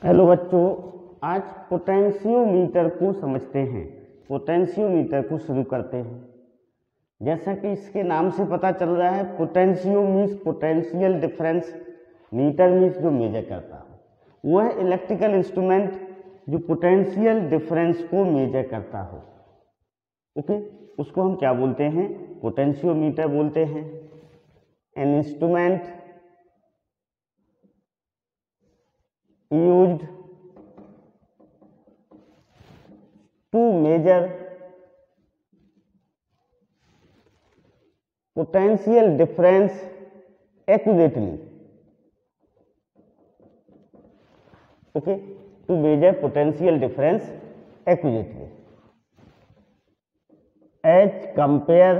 Hello बच्चों, आज potentiometer को समझते हैं। पोटेंशियोमीटर को शुरू करते हैं। जैसा कि इसके नाम से पता चल रहा है, potentio means potential difference, metre means जो मेजर करता हो। वह इलेक्ट्रिकल इंस्ट्रूमेंट जो पोटेंशियल डिफरेंस को मेजर करता हो, ओके, उसको हम क्या बोलते हैं? पोटेंशियोमीटर बोलते हैं। An instrument used to measure potential difference accurately. Okay, to measure potential difference accurately as compare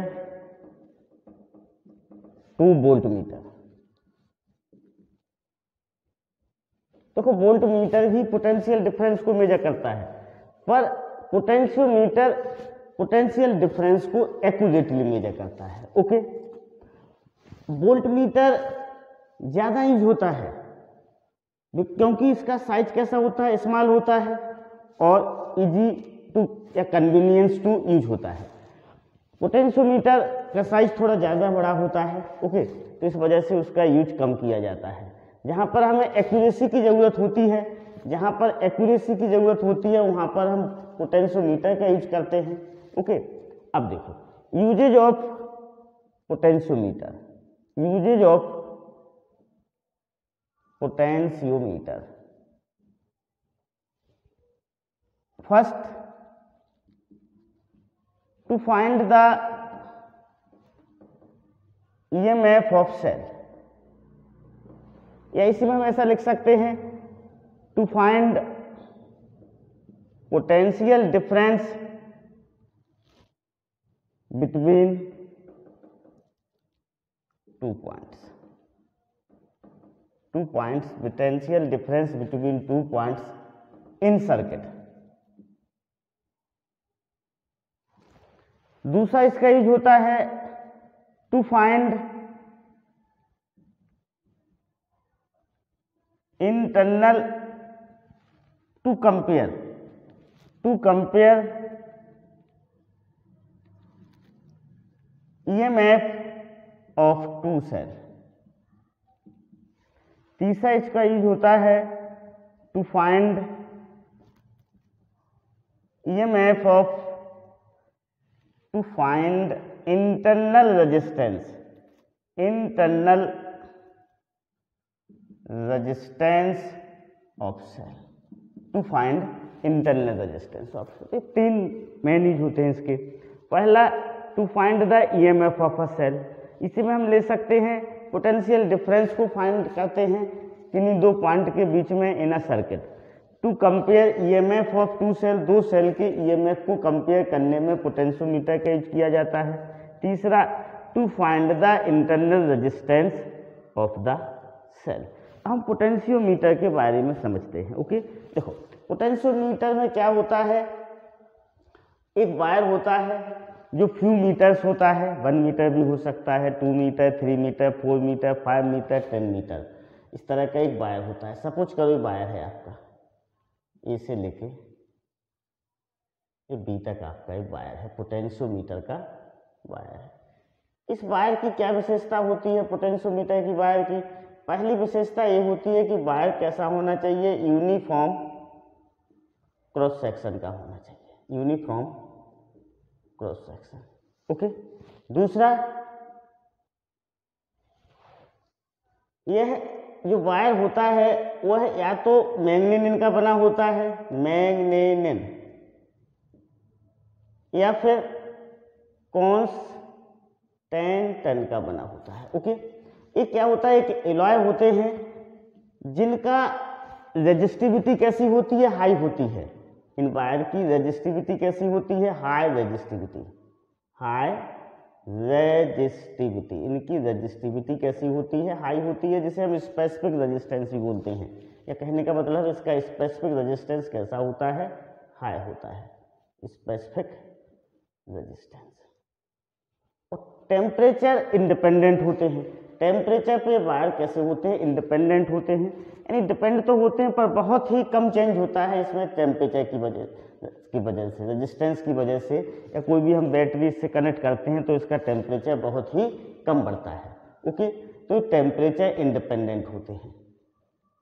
to voltmeter. देखो, वोल्ट मीटर भी पोटेंशियल डिफरेंस को मेजर करता है, पर पोटेंशियोमीटर पोटेंशियल डिफरेंस को एक्यूरेटली मेजर करता है। ओके, वोल्ट मीटर ज्यादा यूज होता है क्योंकि इसका साइज कैसा होता है? स्मॉल होता है और इजी टू या कन्वीनियंस टू यूज होता है। पोटेंशियोमीटर का साइज थोड़ा ज्यादा बड़ा होता है। ओके, तो इस वजह से उसका यूज कम किया जाता है। जहाँ पर हमें एक्यूरेसी की ज़रूरत होती है, जहाँ पर एक्यूरेसी की ज़रूरत होती है वहाँ पर हम पोटेंशियोमीटर का यूज करते हैं। ओके, अब देखो uses of potentiometer. Uses of potentiometer, first to find the EMF of cell, या इसी में हम ऐसा लिख सकते हैं, to find potential difference between two points. Potential difference between two points in circuit. दूसरा इसका यूज होता है to find internal, to compare EMF of two cell. तीसरा इसका यूज होता है to find EMF of, to find internal resistance of cell. To find internal resistance of cell. तीन main use होते हैं इसके। पहला, to find the EMF of a cell. इसी में हम ले सकते हैं पोटेंशियल डिफरेंस को फाइंड करते हैं किन्हीं दो पॉइंट के बीच में in a circuit. To compare EMF of two cell, दो सेल के ईएमएफ को कंपेयर करने में पोटेंशियोमीटर का यूज किया जाता है। तीसरा, to find the internal resistance of the cell. हम पोटेंशियोमीटर के बारे में समझते हैं। ओके, देखो पोटेंशियोमीटर में क्या होता है, एक वायर होता है जो फ्यू मीटर्स होता है, 1 मीटर भी हो सकता है, 2 metre, 3 metre, 4 metre, 5 metre, 10 metre, इस तरह का एक वायर होता है। सपोज करो एक वायर है आपका, ए से लेके ये बी तक आपका एक वायर है, पोटेंशियोमीटर का वायर है। इस वायर की क्या विशेषता होती है? पोटेंशियोमीटर की वायर की पहली विशेषता ये होती है कि वायर कैसा होना चाहिए? यूनिफॉर्म क्रॉस सेक्शन का होना चाहिए, यूनिफॉर्म क्रॉस सेक्शन। ओके, दूसरा, यह जो वायर होता है वह या तो मैग्नीनिन का बना होता है, मैग्नीनिन, या फिर कॉन्स्टेंटन का बना होता है। ओके, ये क्या होता है कि एलॉय होते हैं जिनका रेजिस्टिविटी कैसी होती है? हाई होती है। इन वायर की रेजिस्टिविटी कैसी होती है? High resistivity. इनकी रेजिस्टिविटी कैसी होती है? हाई होती है, जिसे हम स्पेसिफिक रेजिस्टेंस भी बोलते हैं। या कहने का मतलब इसका स्पेसिफिक रेजिस्टेंस कैसा होता है? हाई होता है, स्पेसिफिक रेजिस्टेंस। और टेम्परेचर इंडिपेंडेंट होते हैं। टेम्परेचर पे वायर कैसे होते हैं, इंडिपेंडेंट होते हैं, यानी डिपेंड तो होते हैं पर बहुत ही कम चेंज होता है इसमें टेम्परेचर की वजह से, रेजिस्टेंस की वजह से, या कोई भी हम बैटरी से कनेक्ट करते हैं तो इसका टेम्परेचर बहुत ही कम बढ़ता है। ओके, तो टेम्परेचर इंडिपेंडेंट होते हैं।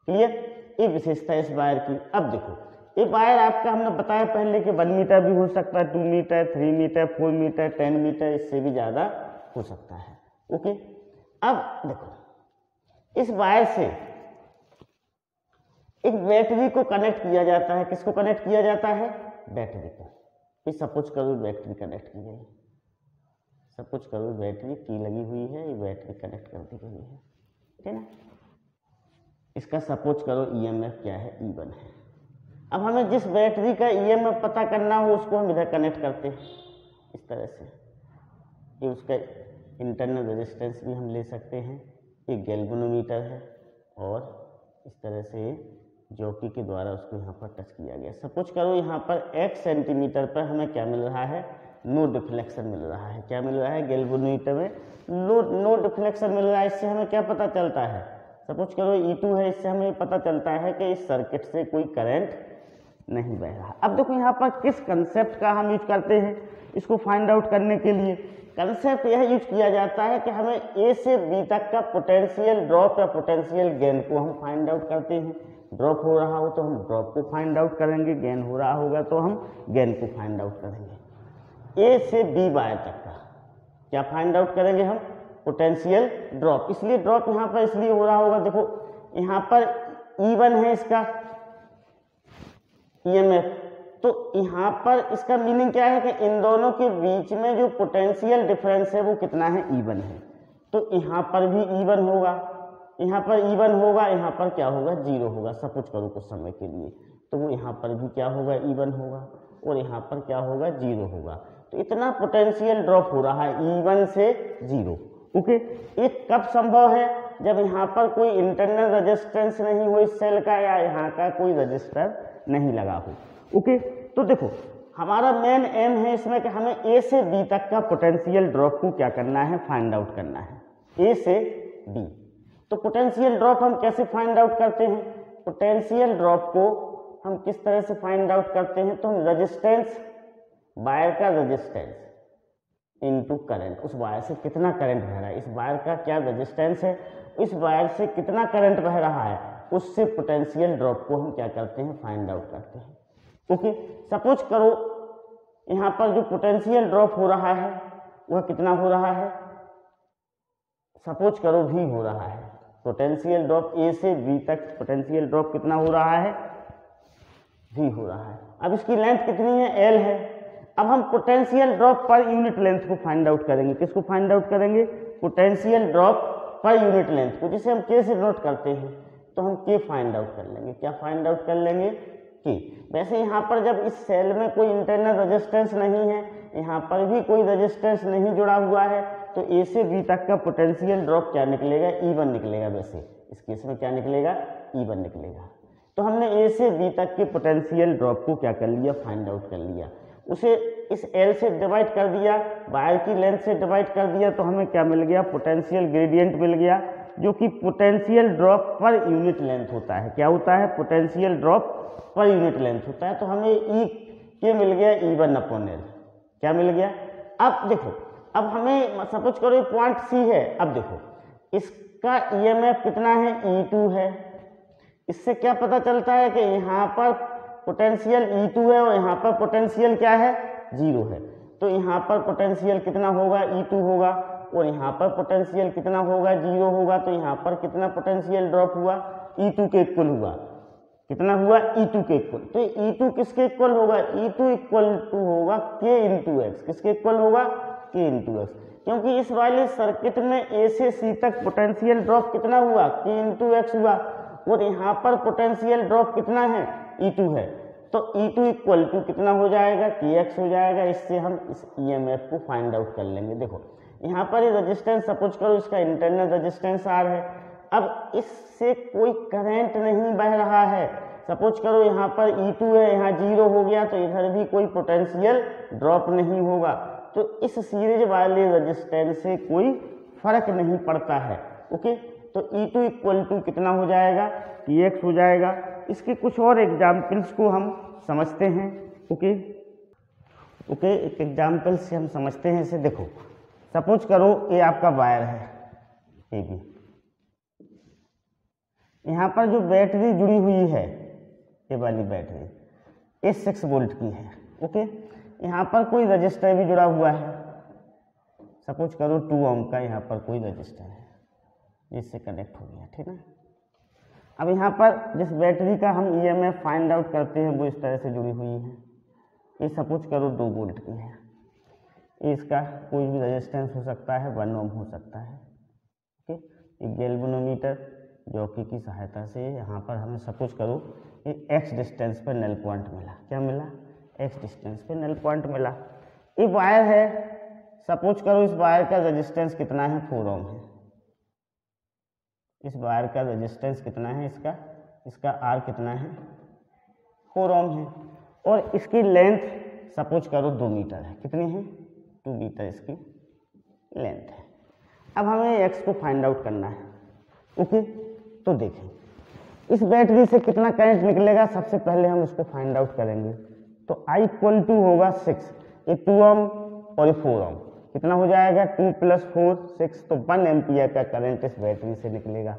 क्लियर, ये विशेषता इस वायर की। अब देखो ये वायर आपका हमने बताया पहले कि 1 मीटर भी हो सकता है, 2 मीटर, 3 मीटर, 4 मीटर, 10 मीटर, इससे भी ज़्यादा हो सकता है। ओके, अब देखो इस वायर से एक बैटरी को कनेक्ट किया जाता है। किसको कनेक्ट किया जाता है? बैटरी को। ये सपोज करो बैटरी कनेक्ट की गई, सपोज करो बैटरी की लगी हुई है, ये बैटरी कनेक्ट कर दी गई है, ठीक है ना। इसका सपोज करो ईएमएफ क्या है? E1 है। अब हमें जिस बैटरी का ईएमएफ पता करना हो उसको हम इधर कनेक्ट करते हैं इस तरह से। ये उसका इंटरनल रेजिस्टेंस भी हम ले सकते हैं। ये गैल्वेनोमीटर है और इस तरह से जॉकी के द्वारा उसको यहाँ पर टच किया गया। सपोज करो यहाँ पर x सेंटीमीटर पर हमें क्या मिल रहा है? नो डिफ्लेक्शन मिल रहा है। क्या मिल रहा है? गैल्वेनोमीटर में नो डिफ्लेक्शन मिल रहा है। इससे हमें क्या पता चलता है? सपोज करो E2 है, इससे हमें पता चलता है कि इस सर्किट से कोई करंट नहीं बह रहा। अब देखो यहाँ पर किस कंसेप्ट का हम यूज करते हैं इसको फाइंड आउट करने के लिए। कंसेप्ट यह यूज किया जाता है कि हमें A से B तक का पोटेंशियल ड्रॉप या पोटेंशियल गेन को हम फाइंड आउट करते हैं। ड्रॉप हो रहा हो तो हम ड्रॉप को फाइंड आउट करेंगे, गेन हो रहा होगा तो हम गेन को फाइंड आउट करेंगे। A से B वायर तक का क्या फाइंड आउट करेंगे हम? Potential drop. इसलिए ड्रॉप यहाँ पर इसलिए हो रहा होगा, देखो यहाँ पर E1 है इसका EMF, तो यहाँ पर इसका मीनिंग क्या है कि इन दोनों के बीच में जो पोटेंशियल डिफरेंस है वो कितना है? E1 है। तो यहाँ पर भी E1 होगा, यहाँ पर E1 होगा, यहाँ पर क्या होगा? 0 होगा। सपोज करो कुछ समय के लिए, तो वो यहाँ पर भी क्या होगा? E1 होगा और यहाँ पर क्या होगा? 0 होगा। तो इतना पोटेंशियल ड्रॉप हो रहा है E1 से 0। ओके, ये कब संभव है? जब यहाँ पर कोई इंटरनल रेजिस्टेंस नहीं हो इस सेल का, या यहाँ का कोई रजिस्टर नहीं लगा हो। ओके, तो देखो हमारा मेन एम है इसमें कि हमें A से B तक का पोटेंशियल ड्रॉप को क्या करना है? फाइंड आउट करना है, A से B। तो पोटेंशियल ड्रॉप हम कैसे फाइंड आउट करते हैं? पोटेंशियल ड्रॉप को हम किस तरह से फाइंड आउट करते हैं? तो हम रेजिस्टेंस, वायर का रेजिस्टेंस इनटू करंट, उस वायर से कितना करंट बह रहा है, इस वायर का क्या रेजिस्टेंस है, इस वायर से कितना करंट बह रहा है, उससे पोटेंशियल ड्रॉप को हम क्या करते हैं? फाइंड आउट करते हैं। ओके, सपोज करो यहाँ पर जो पोटेंशियल ड्रॉप हो रहा है वह कितना हो रहा है? सपोज करो V हो रहा है। पोटेंशियल ड्रॉप A से B तक पोटेंशियल ड्रॉप कितना हो रहा है? V हो रहा है। अब इसकी लेंथ कितनी है? L है। अब हम potential drop per unit length को फाइंड आउट करेंगे। किसको फाइंड आउट करेंगे? Potential drop per unit length को, जिसे हम K से नोट करते हैं, तो हम K फाइंड आउट कर लेंगे। क्या फाइंड आउट कर लेंगे? K। वैसे यहाँ पर जब इस सेल में कोई इंटरनल रेजिस्टेंस नहीं है, यहाँ पर भी कोई रेजिस्टेंस नहीं जुड़ा हुआ है, तो A से B तक का पोटेंशियल ड्रॉप क्या निकलेगा? E1 निकलेगा। वैसे इस केस में क्या निकलेगा? E1 निकलेगा। तो हमने A से B तक के पोटेंशियल ड्रॉप को क्या कर लिया? फाइंड आउट कर लिया। उसे इस L से डिवाइड कर दिया, वायर की लेंथ से डिवाइड कर दिया, तो हमें क्या मिल गया? पोटेंशियल ग्रेडियंट मिल गया, जो कि potential drop per unit length होता है। क्या होता है? Potential drop per unit length होता है। तो हमें E मिल गया E1/L। क्या मिल गया? अब देखो, अब हमें सपोज करो पॉइंट C है। अब देखो इसका EMF कितना है? E2 है। इससे क्या पता चलता है कि यहाँ पर पोटेंशियल E2 है और यहाँ पर पोटेंशियल क्या है? 0 है। तो यहाँ पर पोटेंशियल कितना होगा? E2 होगा, और यहाँ पर पोटेंशियल कितना होगा? 0 होगा। तो यहाँ पर कितना पोटेंशियल ड्रॉप हुआ? E2 के इक्वल हुआ। कितना हुआ? E2 के इक्वल। तो E2 किसके इक्वल होगा? E2 इक्वल टू होगा K इंटू एक्स। किसके इक्वल होगा? K into x. क्योंकि इस वाले सर्किट में A से C तक पोटेंशियल ड्रॉप कितना हुआ? K इंटू एक्स हुआ, और यहाँ पर पोटेंशियल ड्रॉप कितना है? E2 है। तो E2 इक्वल टू कितना हो जाएगा? KX हो जाएगा। इससे हम इस EMF को फाइंड आउट कर लेंगे। देखो यहाँ पर ये रेजिस्टेंस, सपोज करो इसका इंटरनल रेजिस्टेंस R है। अब इससे कोई करंट नहीं बह रहा है। सपोज करो यहाँ पर E2 है, यहाँ 0 हो गया, तो इधर भी कोई पोटेंशियल ड्रॉप नहीं होगा। तो इस सीरीज वाले रेजिस्टेंस से कोई फर्क नहीं पड़ता है। ओके, तो E2 इक्वल टू कितना हो जाएगा, Tx हो जाएगा। इसके कुछ और एग्जाम्पल्स को हम समझते हैं। ओके, एक एग्जाम्पल से हम समझते हैं इसे। देखो, सपोज करो ये आपका वायर है ए बी, यहाँ पर जो बैटरी जुड़ी हुई है, ये वाली बैटरी, ये 6 वोल्ट की है। ओके, यहाँ पर कोई रजिस्टर भी जुड़ा हुआ है, सपोज करो 2 ओम का यहाँ पर कोई रजिस्टर है, जिससे कनेक्ट हो गया, ठीक है। अब यहाँ पर जिस बैटरी का हम ईएमएफ फाइंड आउट करते हैं वो इस तरह से जुड़ी हुई है। ये सपोज करो 2 वोल्ट की है, इसका कोई भी रेजिस्टेंस हो सकता है, 1 ओम हो सकता है। ओके, एक गैल्वेनोमीटर जॉकी की सहायता से यहाँ पर हमें सपोज करो एक्स डिस्टेंस पर नल पॉइंट मिला। क्या मिला, एक्स डिस्टेंस पे नल पॉइंट मिला। ये वायर है, सपोज करो इस वायर का रेजिस्टेंस कितना है, 4 ओम है। इस वायर का रेजिस्टेंस कितना है, इसका आर कितना है, 4 ओम है। और इसकी लेंथ सपोज करो 2 मीटर है। कितनी है, 2 मीटर इसकी लेंथ है। अब हमें एक्स को फाइंड आउट करना है। ओके, तो देखें इस बैटरी से कितना करंट निकलेगा, सबसे पहले हम इसको फाइंड आउट करेंगे। तो I इक्वल टू होगा 6, ये 2 ओम और ये 4 ओम, कितना हो जाएगा, 2 + 4 6, तो 1 एम्पियर का करंट इस बैटरी से निकलेगा।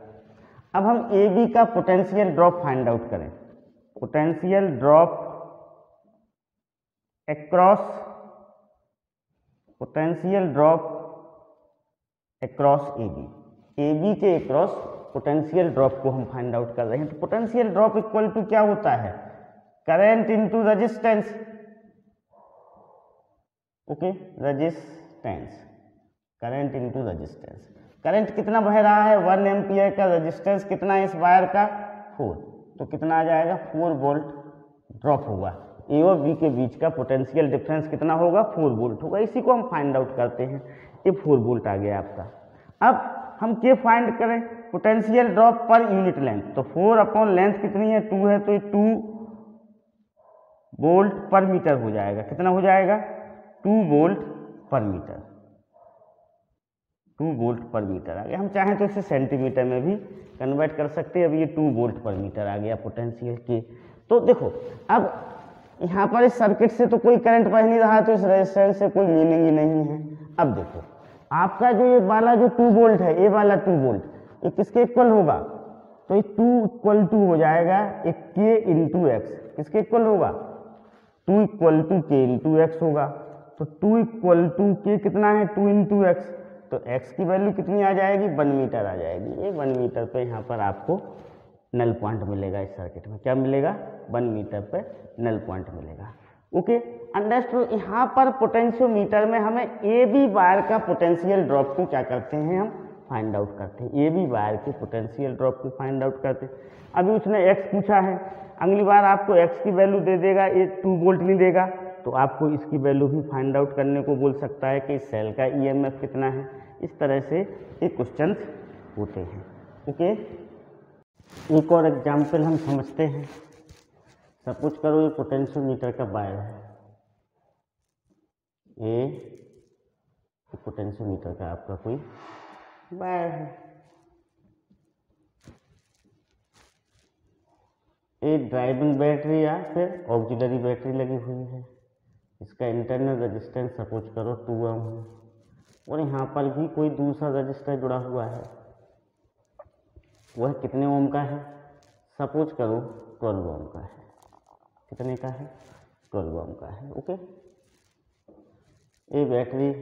अब हम ए बी का पोटेंशियल ड्रॉप फाइंड आउट करें। Potential drop across A B के अक्रॉस पोटेंशियल ड्रॉप को हम फाइंड आउट कर रहे हैं। तो पोटेंशियल ड्रॉप इक्वल टू क्या होता है, current into resistance. Okay, current into resistance. Current कितना बह रहा है, 1 एम्पियर का। रेजिस्टेंस कितना है इस वायर का, 4, तो कितना आ जाएगा, 4 वोल्ट ड्रॉप होगा। ए और बी के बीच का पोटेंशियल डिफरेंस कितना होगा, 4 वोल्ट होगा। इसी को हम फाइंड आउट करते हैं। ये 4 वोल्ट आ गया आपका। अब हम क्या फाइंड करें, potential drop per unit length. तो 4 अपॉन लेंथ कितनी है, 2 है, तो ये 2 वोल्ट पर मीटर हो जाएगा। कितना हो जाएगा, 2 volt per metre. 2 volt per metre आ गया। हम चाहें तो इसे सेंटीमीटर में भी कन्वर्ट कर सकते हैं। अब ये 2 वोल्ट पर मीटर आ गया पोटेंशियल की। तो देखो, अब यहाँ पर इस सर्किट से तो कोई करंट बह नहीं रहा है, तो इस रेजिस्टेंस से कोई मीनिंग ही नहीं है। अब देखो, आपका जो ये वाला जो 2 वोल्ट है, ये वाला 2 वोल्ट, ये किसके इक्वल होगा, तो ये 2 इक्वल टू हो जाएगा एक के इंटू एक्स। किसके इक्वल होगा, 2 इक्वल टू के इंटू एक्स होगा। तो 2 इक्वल टू के कितना है, 2 इंटू एक्स, तो x की वैल्यू कितनी आ जाएगी, 1 मीटर आ जाएगी। ये 1 मीटर पे यहाँ पर आपको नल पॉइंट मिलेगा। इस सर्किट में क्या मिलेगा, 1 मीटर पे नल पॉइंट मिलेगा। Okay, understood. यहाँ पर पोटेंशियोमीटर में हमें ए बी वायर का पोटेंशियल ड्रॉप को क्या करते हैं, हम फाइंड आउट करते हैं। ए बी वायर के पोटेंशियल ड्रॉप को फाइंड आउट करते हैं। अभी उसने x पूछा है, अगली बार आपको x की वैल्यू दे देगा, ये 2 वोल्ट नहीं देगा, तो आपको इसकी वैल्यू भी फाइंड आउट करने को बोल सकता है कि इस सेल का ईएमएफ कितना है। इस तरह से ये क्वेश्चंस होते हैं। ओके, एक और एग्जाम्पल हम समझते हैं। सपोज करो ये पोटेंशियोमीटर का वायर है, ये पोटेंशियोमीटर का आपका कोई वायर है। एक ड्राइविंग बैटरी या फिर ऑक्सिलरी बैटरी लगी हुई है। इसका इंटरनल रेजिस्टेंस सपोज करो 2 ओम है, और यहाँ पर भी कोई दूसरा रजिस्टर जुड़ा हुआ है। वह कितने ओम का है, सपोज करो 12 ओम का है। कितने का है, 12 ओम का है। ओके, ये बैटरी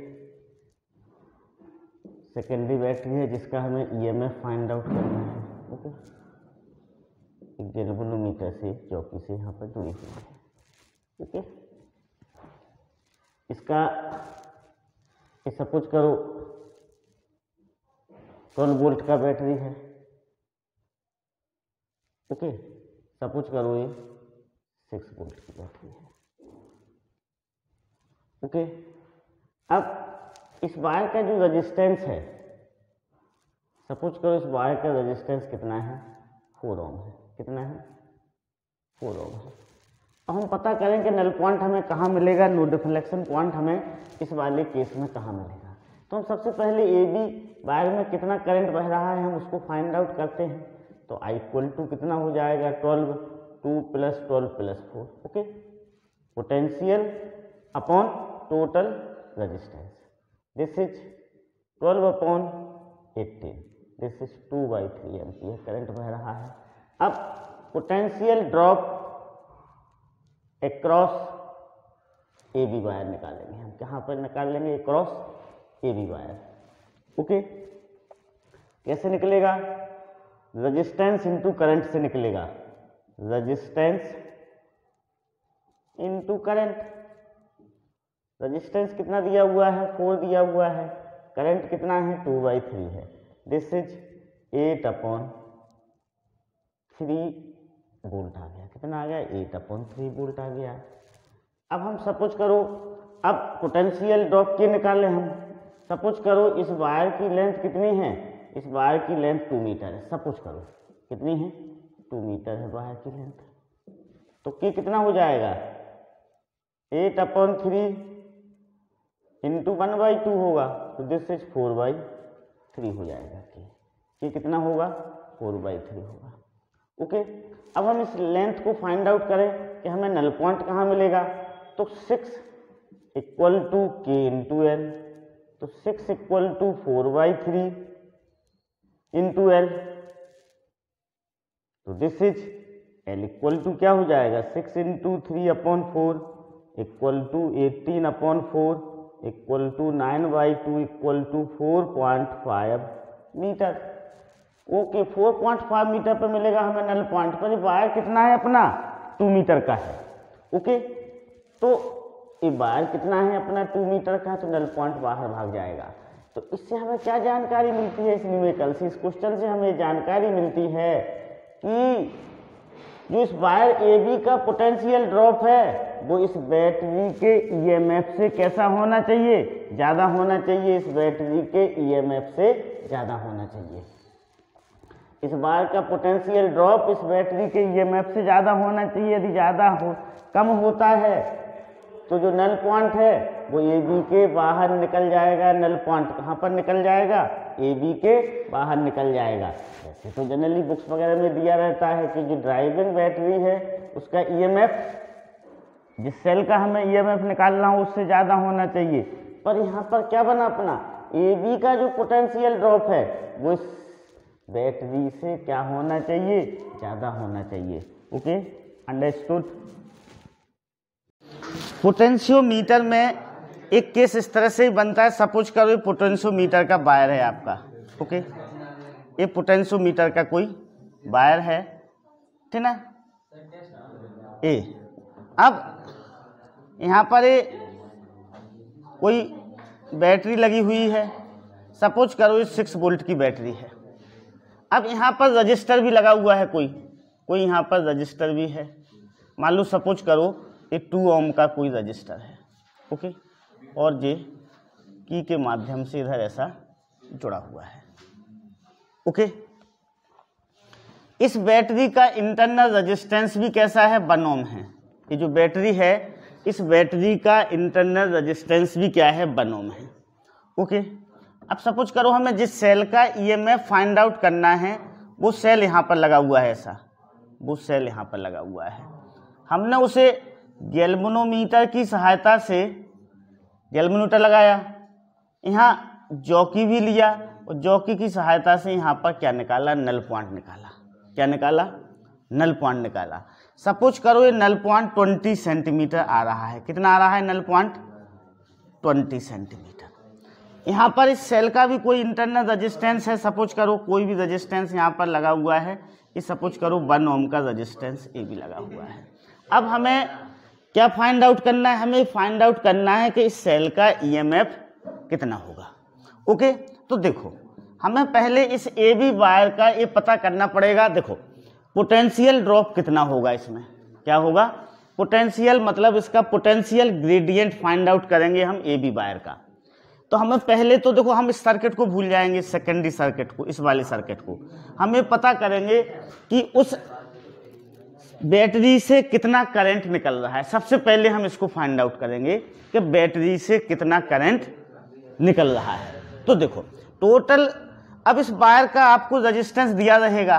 सेकेंडरी बैटरी है जिसका हमें ईएमएफ फाइंड आउट करना है। ओके, एक गैल्वेनोमीटर से चौकी से यहाँ पर जुड़ी हुई है। ओके, इसका सपोज करो 12 वोल्ट का बैटरी है। ओके, सपोज करो ये 6 वोल्ट की बैटरी है। ओके, अब इस वायर का जो रेजिस्टेंस है, सपोज करो इस वायर का रेजिस्टेंस कितना है, 4 ओम है। कितना है, 4 ओम है। अब हम पता करें कि नल पॉइंट हमें कहाँ मिलेगा, नो डिफ्लेक्शन पॉइंट हमें इस वाले केस में कहाँ मिलेगा। तो हम सबसे पहले ए बी वायर में कितना करंट बह रहा है हम उसको फाइंड आउट करते हैं। तो आई इक्वल टू कितना हो जाएगा 12, 2 + 12 + 4, okay. Potential upon total resistance, this is 12/18, this is 2/3 ampere current बह रहा है। अब potential drop across A B wire निकालेंगे हम। कहाँ पर निकालेंगे? Across A B wire, okay. कैसे निकलेगा? रेजिस्टेंस इंटू करंट से निकलेगा, रेजिस्टेंस इंटू करंट। रेजिस्टेंस कितना दिया हुआ है? 4 दिया हुआ है। करंट कितना है? 2/3 है। दिस इज 8/3 वोल्ट आ गया। कितना आ गया? 8/3 वोल्ट आ गया। अब हम सपोज करो, अब पोटेंशियल ड्रॉप के निकालें हम। सपोज करो इस वायर की लेंथ कितनी है? इस वायर की लेंथ 2 मीटर है। सपोज करो कितनी है? 2 मीटर है वायर की लेंथ। तो के कितना हो जाएगा? 8/3 इंटू 1/2 होगा, तो दिस इज 4/3 हो जाएगा। के कितना होगा? 4/3 होगा, ओके। अब हम इस लेंथ को फाइंड आउट करें कि हमें नल पॉइंट कहाँ मिलेगा। तो 6 = K × L, तो 6 = 4/3 इंटू L, तो दिस इज L = क्या हो जाएगा? 6 × 3/4 = 18/4 = 9/2 = 4.5 मीटर, ओके। 4.5 मीटर पर मिलेगा हमें नल पॉइंट पर। वायर कितना है अपना? 2 मीटर का है, ओके। तो ये वायर कितना है अपना? 2 मीटर का, तो नल पॉइंट बाहर भाग जाएगा। तो इससे हमें क्या जानकारी मिलती है? इस न्यूमेरिकल से, इस क्वेश्चन से हमें जानकारी मिलती है कि जो इस वायर ए बी का पोटेंशियल ड्रॉप है वो इस बैटरी के ईएमएफ से कैसा होना चाहिए? ज़्यादा होना चाहिए। इस बैटरी के ईएमएफ से ज़्यादा होना चाहिए। इस वायर का पोटेंशियल ड्रॉप इस बैटरी के ईएमएफ से ज़्यादा होना चाहिए। यदि ज़्यादा कम होता है तो जो नल पॉइंट है वो ए बी के बाहर निकल जाएगा। नल पॉइंट कहाँ पर निकल जाएगा? ए बी के बाहर निकल जाएगा। वैसे तो जनरली बुक्स वगैरह में दिया रहता है कि जो ड्राइविंग बैटरी है उसका ईएमएफ, जिस सेल का हमें ईएमएफ निकालना हो उससे ज़्यादा होना चाहिए। पर यहाँ पर क्या बना अपना? ए बी का जो पोटेंशियल ड्रॉप है वो इस बैटरी से क्या होना चाहिए? ज़्यादा होना चाहिए, ओके। अंडरस्टूड। पोटेंशियोमीटर में एक केस इस तरह से बनता है। सपोज करो ये पोटेंशियोमीटर का वायर है आपका, ओके। ये पोटेंशियोमीटर का कोई वायर है, ठीक ना? ए अब यहाँ पर ये कोई बैटरी लगी हुई है। सपोज करो ये 6 वोल्ट की बैटरी है। अब यहाँ पर रजिस्टर भी लगा हुआ है, कोई यहाँ पर रजिस्टर भी है। मान लो सपोज करो ये 2 ओम का कोई रजिस्टर है, ओके। और ये की के माध्यम से इधर ऐसा जुड़ा हुआ है, ओके। इस बैटरी का इंटरनल रेजिस्टेंस भी कैसा है? 1 ओम है। ये जो बैटरी है इस बैटरी का इंटरनल रेजिस्टेंस भी क्या है? 1 ओम है, ओके। अब सपोज करो हमें जिस सेल का ईएमएफ फाइंड आउट करना है वो सेल यहाँ पर लगा हुआ है, ऐसा वो सेल यहाँ पर लगा हुआ है। हमने उसे गैल्वेनोमीटर की सहायता से गैल्वेनोमीटर लगाया, यहाँ जॉकी भी लिया और जॉकी की सहायता से यहाँ पर क्या निकाला? नल पॉइंट निकाला। क्या निकाला? नल पॉइंट निकाला। सपोज करो ये नल पॉइंट 20 सेंटीमीटर आ रहा है। कितना आ रहा है नल पॉइंट? 20 सेंटीमीटर। यहाँ पर इस सेल का भी कोई इंटरनल रेजिस्टेंस है। सपोज करो कोई भी रेजिस्टेंस यहाँ पर लगा हुआ है। ये सपोज करो 1 ओम का रेजिस्टेंस ये भी लगा हुआ है। अब हमें क्या फाइंड आउट करना है? हमें फाइंड आउट करना है कि इस सेल का ईएमएफ कितना होगा, ओके। तो देखो हमें पहले इस ए बी वायर का ये पता करना पड़ेगा। देखो पोटेंशियल ड्रॉप कितना होगा इसमें? क्या होगा? पोटेंशियल, मतलब इसका पोटेंशियल ग्रेडियंट फाइंड आउट करेंगे हम ए बी वायर का। तो हमें पहले तो देखो हम इस सर्किट को भूल जाएंगे, सेकेंडरी सर्किट को, इस वाले सर्किट को। हमें पता करेंगे कि उस बैटरी से कितना करंट निकल रहा है। सबसे पहले हम इसको फाइंड आउट करेंगे कि बैटरी से कितना करंट निकल रहा है। तो देखो टोटल, अब इस वायर का आपको रेजिस्टेंस दिया रहेगा,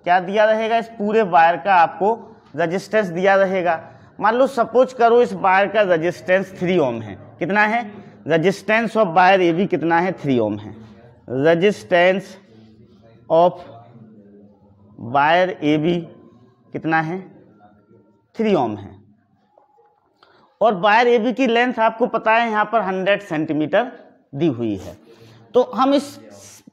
क्या दिया रहेगा, इस पूरे वायर का आपको रेजिस्टेंस दिया रहेगा। मान लो सपोज करो इस वायर का रेजिस्टेंस 3 ओम है, कितना है, resistance of wire A B कितना है, 3 ओम है। Resistance of wire A B कितना है, 3 ओम है। और वायर ए बी की लेंथ आपको पता है यहाँ पर 100 सेंटीमीटर दी हुई है। तो हम इस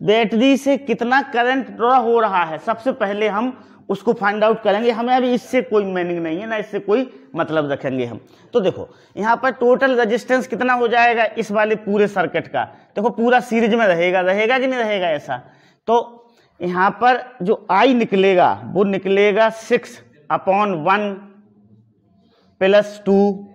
बैटरी से कितना करंट ड्रॉ हो रहा है सबसे पहले हम उसको फाइंड आउट करेंगे। हमें अभी इससे कोई मीनिंग नहीं है ना, इससे कोई मतलब रखेंगे हम। तो देखो यहाँ पर टोटल रेजिस्टेंस कितना हो जाएगा इस वाले पूरे सर्किट का, देखो पूरा सीरीज में रहेगा, रहेगा कि नहीं रहेगा ऐसा। तो यहाँ पर जो I निकलेगा वो निकलेगा 6/1 + 2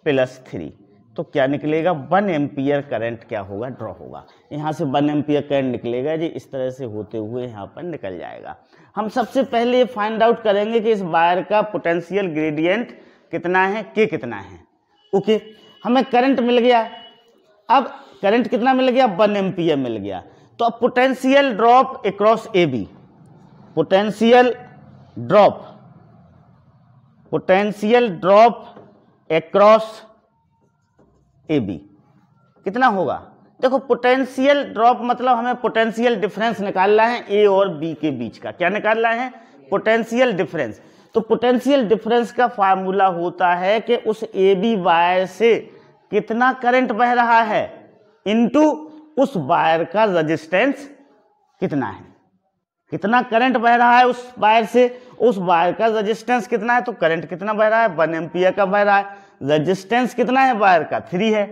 + 3। तो क्या निकलेगा, 1 एम्पियर करंट क्या होगा, ड्रॉ होगा। यहाँ से 1 एम्पियर करंट निकलेगा जी, इस तरह से होते हुए यहाँ पर निकल जाएगा। हम सबसे पहले फाइंड आउट करेंगे कि इस वायर का पोटेंशियल ग्रेडियंट कितना है, के कितना है। ओके, हमें करंट मिल गया। अब करंट कितना मिल गया, 1 एम्पियर मिल गया। तो अब potential drop across A B, potential drop across A B कितना होगा। देखो पोटेंशियल ड्रॉप मतलब हमें पोटेंशियल डिफरेंस निकालना है ए और बी के बीच का, क्या निकालना है, पोटेंशियल डिफरेंस। तो पोटेंशियल डिफरेंस का फार्मूला होता है कि उस ए बी वायर से कितना करंट बह रहा है इनटू उस वायर का रेजिस्टेंस कितना है, कितना करंट बह रहा है उस वायर से, उस वायर का रेजिस्टेंस कितना है। तो करंट कितना बह रहा है, 1 एम्पियर का बह रहा है। रेजिस्टेंस कितना है वायर का, 3 है।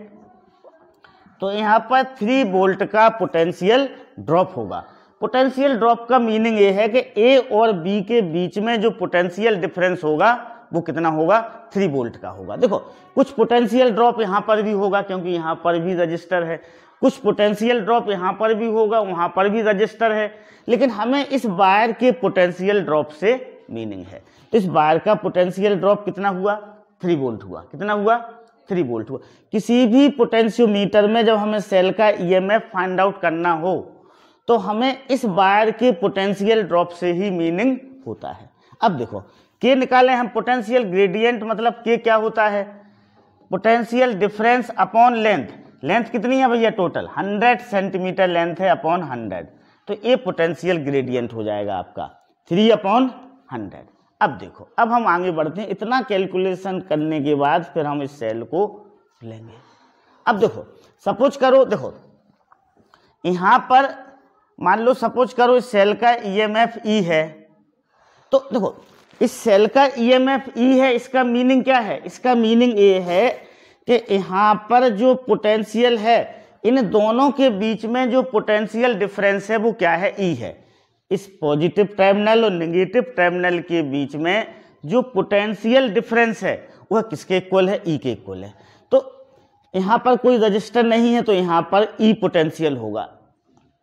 तो यहाँ पर 3 वोल्ट का पोटेंशियल ड्रॉप होगा। पोटेंशियल ड्रॉप का मीनिंग ये है कि ए और बी के बीच में जो पोटेंशियल डिफरेंस होगा वो कितना होगा, 3 वोल्ट का होगा। देखो कुछ पोटेंशियल ड्रॉप यहाँ पर भी होगा क्योंकि यहाँ पर भी रजिस्टर है, कुछ पोटेंशियल ड्रॉप यहाँ पर भी होगा, वहाँ पर भी रजिस्टर है, लेकिन हमें इस वायर के पोटेंशियल ड्रॉप से मीनिंग है। तो इस वायर का पोटेंशियल ड्रॉप कितना हुआ, 3 वोल्ट हुआ। कितना हुआ, 3 वोल्ट हुआ। किसी भी पोटेंशियोमीटर में जब हमें सेल का ईएमएफ फाइंड आउट करना हो तो हमें इस वायर के पोटेंशियल ड्रॉप से ही मीनिंग होता है। अब देखो के निकाले हम, पोटेंशियल ग्रेडियंट मतलब के क्या होता है, potential difference upon length. Length कितनी है भैया, टोटल 100 सेंटीमीटर लेंथ है अपॉन 100। तो ये पोटेंशियल ग्रेडियंट हो जाएगा आपका 3/100। अब देखो अब हम आगे बढ़ते हैं। इतना कैलकुलेशन करने के बाद फिर हम इस सेल को लेंगे। अब देखो सपोज करो, देखो यहाँ पर मान लो सपोज करो इस सेल का ईएमएफ ई है। तो देखो इस सेल का ईएमएफ ई है, इसका मीनिंग क्या है, इसका मीनिंग ये है कि यहाँ पर जो पोटेंशियल है इन दोनों के बीच में जो पोटेंशियल डिफरेंस है वो क्या है, ई है। इस पॉजिटिव टर्मिनल और नेगेटिव टर्मिनल के बीच में जो पोटेंशियल डिफरेंस है वह किसके इक्वल है, ई के इक्वल है। तो यहाँ पर कोई रजिस्टर नहीं है तो यहाँ पर ई पोटेंशियल होगा,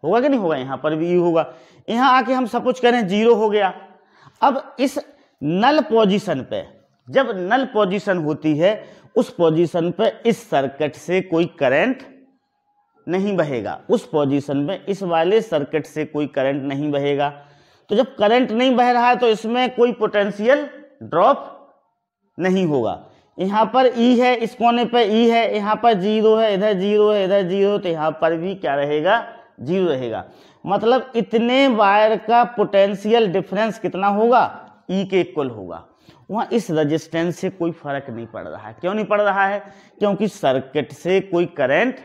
होगा कि नहीं होगा, यहाँ पर भी ई होगा। यहाँ आके हम सपोज करें 0 हो गया। अब इस नल पोजीशन पे, जब नल पोजीशन होती है उस पोजीशन पे इस सर्किट से कोई करंट नहीं बहेगा, उस पोजीशन में इस वाले सर्किट से कोई करंट नहीं बहेगा। तो जब करंट नहीं बह रहा है तो इसमें कोई पोटेंशियल ड्रॉप नहीं होगा। यहाँ पर ई है, इस कोने पे ई है, यहाँ पर 0 है, इधर 0 है, इधर 0, तो यहाँ पर भी क्या रहेगा, 0 रहेगा। मतलब इतने वायर का पोटेंशियल डिफरेंस कितना होगा, ई के इक्वल होगा। वहाँ इस रेजिस्टेंस से कोई फर्क नहीं पड़ रहा है। क्यों नहीं पड़ रहा है, क्योंकि सर्किट से कोई करंट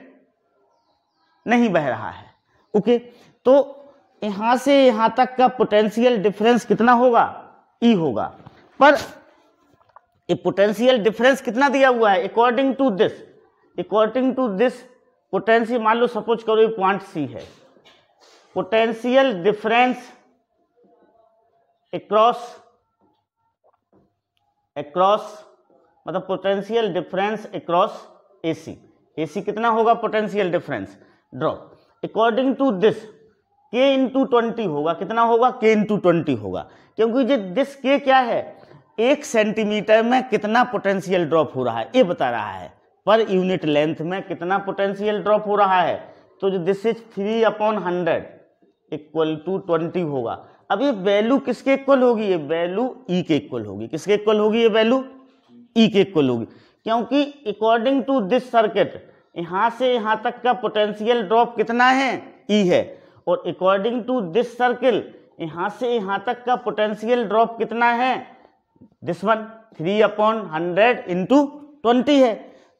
नहीं बह रहा है। ओके, तो यहां से यहां तक का पोटेंशियल डिफरेंस कितना होगा, ई होगा। पर ये पोटेंशियल डिफरेंस कितना दिया हुआ है, अकॉर्डिंग टू दिस पोटेंशियल, मान लो सपोज करो ये पॉइंट सी है, पोटेंशियल डिफरेंस अक्रॉस मतलब potential difference across AC. AC कितना होगा potential difference drop, according to this k into 20 होगा। कितना होगा, के इंटू 20 होगा, क्योंकि जो दिस के क्या है, 1 सेंटीमीटर में कितना पोटेंशियल ड्रॉप हो रहा है ये बता रहा है। पर यूनिट लेंथ में कितना पोटेंशियल ड्रॉप हो रहा है, तो जो दिस इज 3/100 इक्वल टू 20 होगा। अब ये वैल्यू किसके इक्वल होगी? ये वैल्यू ई के इक्वल होगी। किसके इक्वल होगी? ये वैल्यू ई के इक्वल होगी, क्योंकि अकॉर्डिंग टू दिस सर्किट यहां से यहां तक का पोटेंशियल ड्रॉप कितना है? ई है। और अकॉर्डिंग टू दिस सर्किल यहां से यहां तक का पोटेंशियल ड्रॉप कितना है? दिस वन 3/100 इंटू 20 है।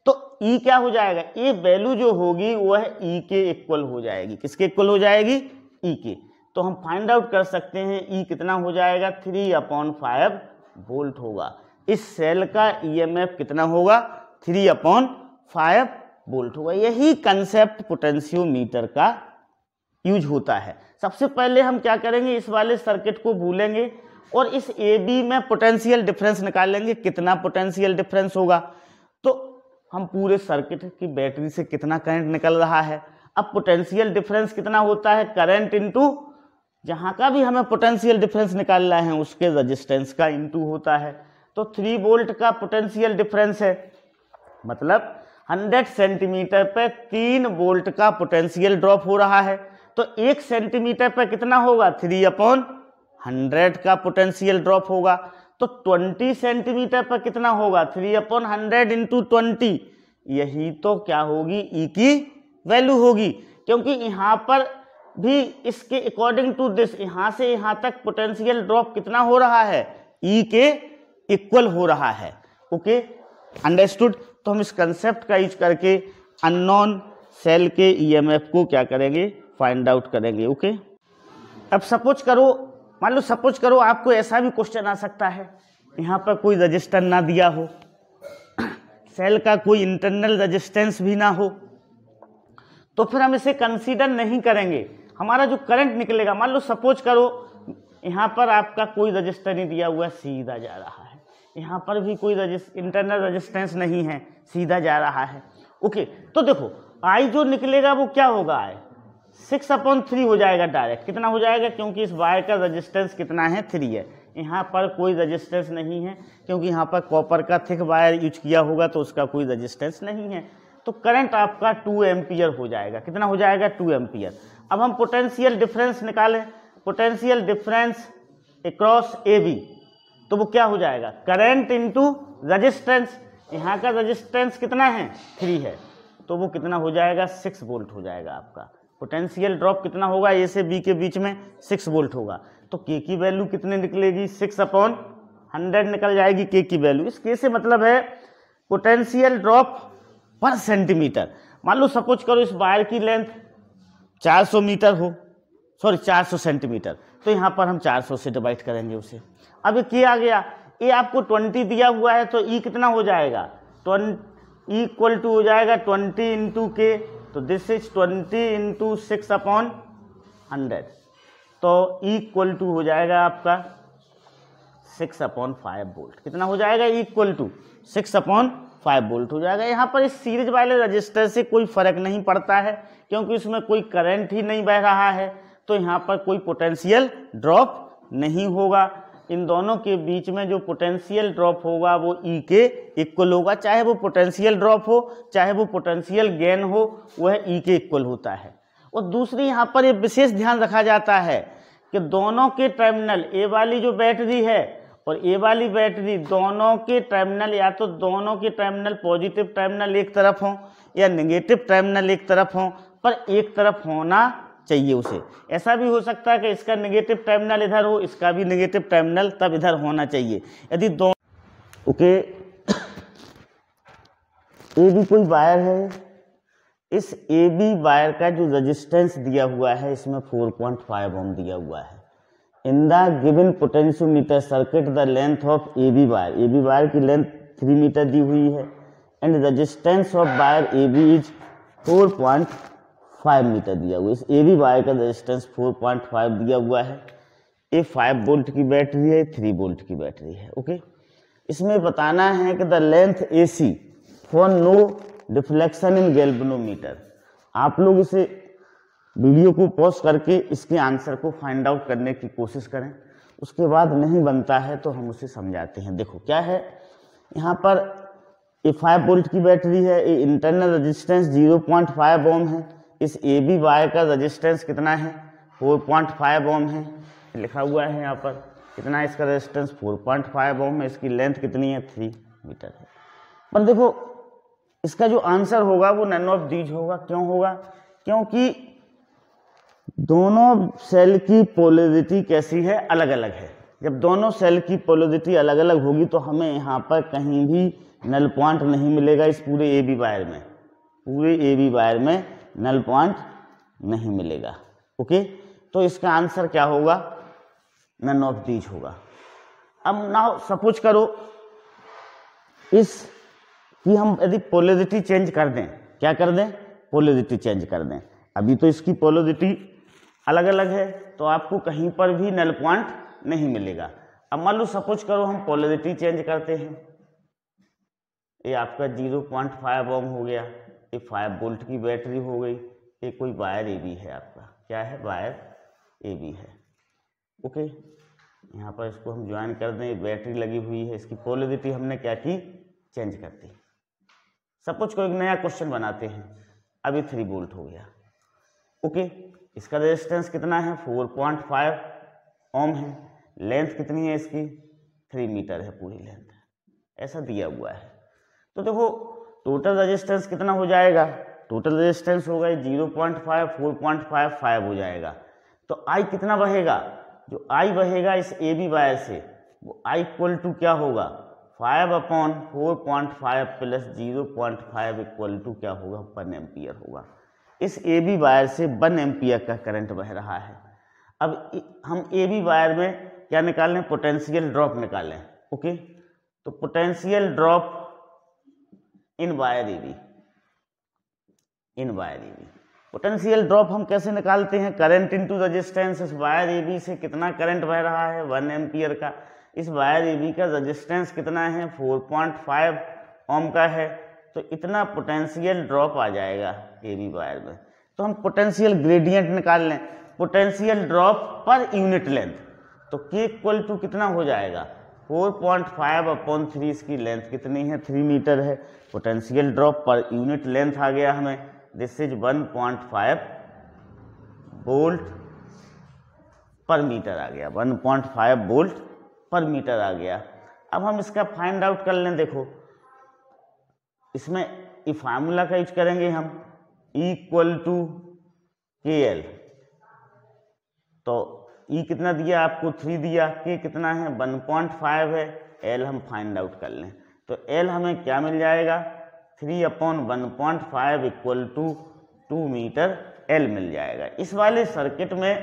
तो ई क्या हो जाएगा? ये वैल्यू जो होगी वह ई के इक्वल हो जाएगी। किसके इक्वल हो जाएगी? ई के। तो हम फाइंड आउट कर सकते हैं ई कितना हो जाएगा? 3/5 वोल्ट होगा। इस सेल का ईएमएफ कितना होगा? 3/5 वोल्ट होगा। यही कंसेप्ट पोटेंशियोमीटर का यूज होता है। सबसे पहले हम क्या करेंगे, इस वाले सर्किट को भूलेंगे और इस ए बी में पोटेंशियल डिफरेंस निकालेंगे। कितना पोटेंशियल डिफरेंस होगा? तो हम पूरे सर्किट की बैटरी से कितना करंट निकल रहा है। अब पोटेंशियल डिफरेंस कितना होता है? करंट इंटू जहां का भी हमें पोटेंशियल डिफरेंस निकालना है उसके रेजिस्टेंस का इंटू होता है। तो 3 वोल्ट का पोटेंशियल डिफरेंस है, मतलब 100 सेंटीमीटर पे 3 वोल्ट का पोटेंशियल ड्रॉप हो रहा है। तो 1 सेंटीमीटर पे कितना होगा? 3/100 का पोटेंशियल ड्रॉप होगा। तो 20 सेंटीमीटर पर कितना होगा? 3/100 इंटू 20। यही तो क्या होगी? ई की वैल्यू होगी, क्योंकि यहाँ पर भी इसके अकॉर्डिंग टू दिस यहाँ से यहाँ तक पोटेंशियल ड्रॉप कितना हो रहा है? ई के इक्वल हो रहा है। Okay, understood. तो हम इस कंसेप्ट का यूज करके अननोन सेल के ईएमएफ को क्या करेंगे? फाइंड आउट करेंगे। ओके, अब सपोज करो, मान लो सपोज करो आपको ऐसा भी क्वेश्चन आ सकता है, यहाँ पर कोई रजिस्टर ना दिया हो, सेल का कोई इंटरनल रेजिस्टेंस भी ना हो, तो फिर हम इसे कंसीडर नहीं करेंगे। हमारा जो करंट निकलेगा, मान लो सपोज करो यहाँ पर आपका कोई रजिस्टर नहीं दिया हुआ, सीधा जा रहा है। यहाँ पर भी कोई इंटरनल रेजिस्टेंस नहीं है, सीधा जा रहा है। ओके, तो देखो आई जो निकलेगा वो क्या होगा? आई 6/3 हो जाएगा डायरेक्ट। कितना हो जाएगा? क्योंकि इस वायर का रेजिस्टेंस कितना है? 3 है। यहाँ पर कोई रेजिस्टेंस नहीं है, क्योंकि यहाँ पर कॉपर का थिक वायर यूज किया होगा तो उसका कोई रेजिस्टेंस नहीं है। तो करंट आपका 2 एम्पियर हो जाएगा। कितना हो जाएगा? 2 एम्पियर। अब हम पोटेंशियल डिफरेंस निकालें, potential difference across A B, तो वो क्या हो जाएगा? Current into resistance. यहाँ का रेजिस्टेंस कितना है? 3 है, तो वो कितना हो जाएगा? 6 वोल्ट हो जाएगा आपका। पोटेंशियल ड्रॉप कितना होगा? ए से बी के बीच में 6 वोल्ट होगा। तो के की वैल्यू कितने निकलेगी? 6/100 निकल जाएगी के की वैल्यू। इस के से मतलब है पोटेंशियल ड्रॉप पर सेंटीमीटर। मान लो सपोज करो इस वायर की लेंथ 400 मीटर हो, सॉरी 400 सेंटीमीटर, तो यहाँ पर हम 400 से डिवाइड करेंगे उसे। अब ये क्या आ गया? ये आपको 20 दिया हुआ है, तो ई कितना हो जाएगा? 20 इक्वल टू हो जाएगा 20 इंटू के, तो दिस इज 20 इंटू 6/100, तो इक्वल टू हो जाएगा आपका 6/5 वोल्ट। कितना हो जाएगा? इक्वल टू 6/5 वोल्ट हो जाएगा। यहाँ पर इस सीरीज वाले रजिस्टर से कोई फर्क नहीं पड़ता है, क्योंकि उसमें कोई करंट ही नहीं बह रहा है, तो यहाँ पर कोई पोटेंशियल ड्रॉप नहीं होगा। इन दोनों के बीच में जो पोटेंशियल ड्रॉप होगा वो ई के इक्वल होगा। चाहे वो पोटेंशियल ड्रॉप हो, चाहे वो पोटेंशियल गेन हो, वह ई के इक्वल होता है। और दूसरी यहाँ पर ये विशेष ध्यान रखा जाता है कि दोनों के टर्मिनल, ए वाली जो बैटरी है और ए वाली बैटरी, दोनों के टर्मिनल, या तो दोनों के टर्मिनल पॉजिटिव टर्मिनल एक तरफ हों या नेगेटिव टर्मिनल एक तरफ हों, पर एक तरफ होना चाहिए उसे। ऐसा भी हो सकता है कि इसका नेगेटिव टर्मिनल इधर हो, इसका भी नेगेटिव टर्मिनल तब इधर होना चाहिए। यदि दोनों ओके, ए बी कोई वायर है, इस ए बी वायर का जो रेजिस्टेंस दिया हुआ है इसमें 4.5 ओम दिया हुआ है। In the given potentiometer circuit the length of A B wire की लेंथ 3 मीटर दी हुई है and resistance of wire A B is 4.5 meter दिया हुआ है। इस ए बी वायर का रेजिस्टेंस 4.5 दिया हुआ है। ये 5 वोल्ट की बैटरी है, 3 वोल्ट की बैटरी है। ओके, इसमें बताना है कि the length A C for no deflection in galvanometer. आप लोग इसे वीडियो को पॉज करके इसके आंसर को फाइंड आउट करने की कोशिश करें, उसके बाद नहीं बनता है तो हम उसे समझाते हैं। देखो क्या है, यहाँ पर ये 5 वोल्ट की बैटरी है, ये इंटरनल रेजिस्टेंस 0.5 ओम है, इस ए बी वायर का रेजिस्टेंस कितना है 4.5 ओम है, लिखा हुआ है यहाँ पर कितना है इसका रेजिस्टेंस 4.5 ओम है, इसकी लेंथ कितनी है 3 मीटर है। पर देखो इसका जो आंसर होगा वो नन ऑफ दीज होगा। क्यों होगा? क्योंकि दोनों सेल की पोलैरिटी कैसी है, अलग अलग है। जब दोनों सेल की पोलैरिटी अलग अलग होगी तो हमें यहाँ पर कहीं भी नल पॉइंट नहीं मिलेगा। इस पूरे ए बी वायर में, पूरे ए बी वायर में नल पॉइंट नहीं मिलेगा। ओके, तो इसका आंसर क्या होगा? नन ऑफ दीज होगा। अब नाउ सपोज करो इस कि हम यदि पोलैरिटी चेंज कर दें, क्या कर दें? पोलैरिटी चेंज कर दें। अभी तो इसकी पोलैरिटी अलग अलग है तो आपको कहीं पर भी नल पॉइंट नहीं मिलेगा। अब मान लो सपोज करो हम पोलैरिटी चेंज करते हैं, ये आपका 0.5 ओम हो गया, ये 5 वोल्ट की बैटरी हो गई, ये कोई वायर ए बी है आपका, क्या है? वायर ए बी है। ओके, यहाँ पर इसको हम ज्वाइन कर दें, ये बैटरी लगी हुई है, इसकी पोलैरिटी हमने क्या की? चेंज कर दी। सपोज को एक नया क्वेश्चन बनाते हैं, अभी 3 वोल्ट हो गया। ओके, इसका रेजिस्टेंस कितना है? 4.5 ओम है, लेंथ कितनी है इसकी? 3 मीटर है पूरी लेंथ, ऐसा दिया हुआ है। तो देखो टोटल रेजिस्टेंस कितना हो जाएगा? टोटल रेजिस्टेंस होगा 0.5 4.5 5 हो जाएगा। तो आई कितना बहेगा? जो आई बहेगा इस ए बी वायर से वो आई इक्वल टू क्या होगा? 5/4.5 प्लस 0.5 इक्वल टू क्या होगा? 1 एम्पियर होगा। इस ए बी वायर से 1 एम्पियर का करंट बह रहा है। अब हम ए बी वायर में क्या निकालें? पोटेंशियल ड्रॉप निकालें। ओके, तो potential drop in wire A B, in wire A B. Potential drop हम कैसे निकालते हैं? Current into resistance. इस वायर ए बी से कितना करंट बह रहा है? 1 एम्पियर का। इस वायर ए बी का रेजिस्टेंस कितना है? 4.5 ओम का है, तो इतना पोटेंशियल ड्रॉप आ जाएगा ए बी वायर में। तो हम पोटेंशियल ग्रेडियंट निकाल लें, potential drop per unit length. तो के इक्वल टू कितना हो जाएगा? 4.5/3। इसकी लेंथ कितनी है? 3 मीटर है। Potential drop per unit length आ गया हमें, this is 1.5 volt per metre आ गया, 1.5 वोल्ट पर मीटर आ गया। अब हम इसका फाइंड आउट कर लें। देखो इसमें ये फार्मूला का यूज करेंगे हम, E इक्वल टू के एल। तो E कितना दिया आपको? 3 दिया। K कितना है? 1.5 है। L हम फाइंड आउट कर लें तो L हमें क्या मिल जाएगा? 3/1.5 इक्वल टू 2 मीटर L मिल जाएगा। इस वाले सर्किट में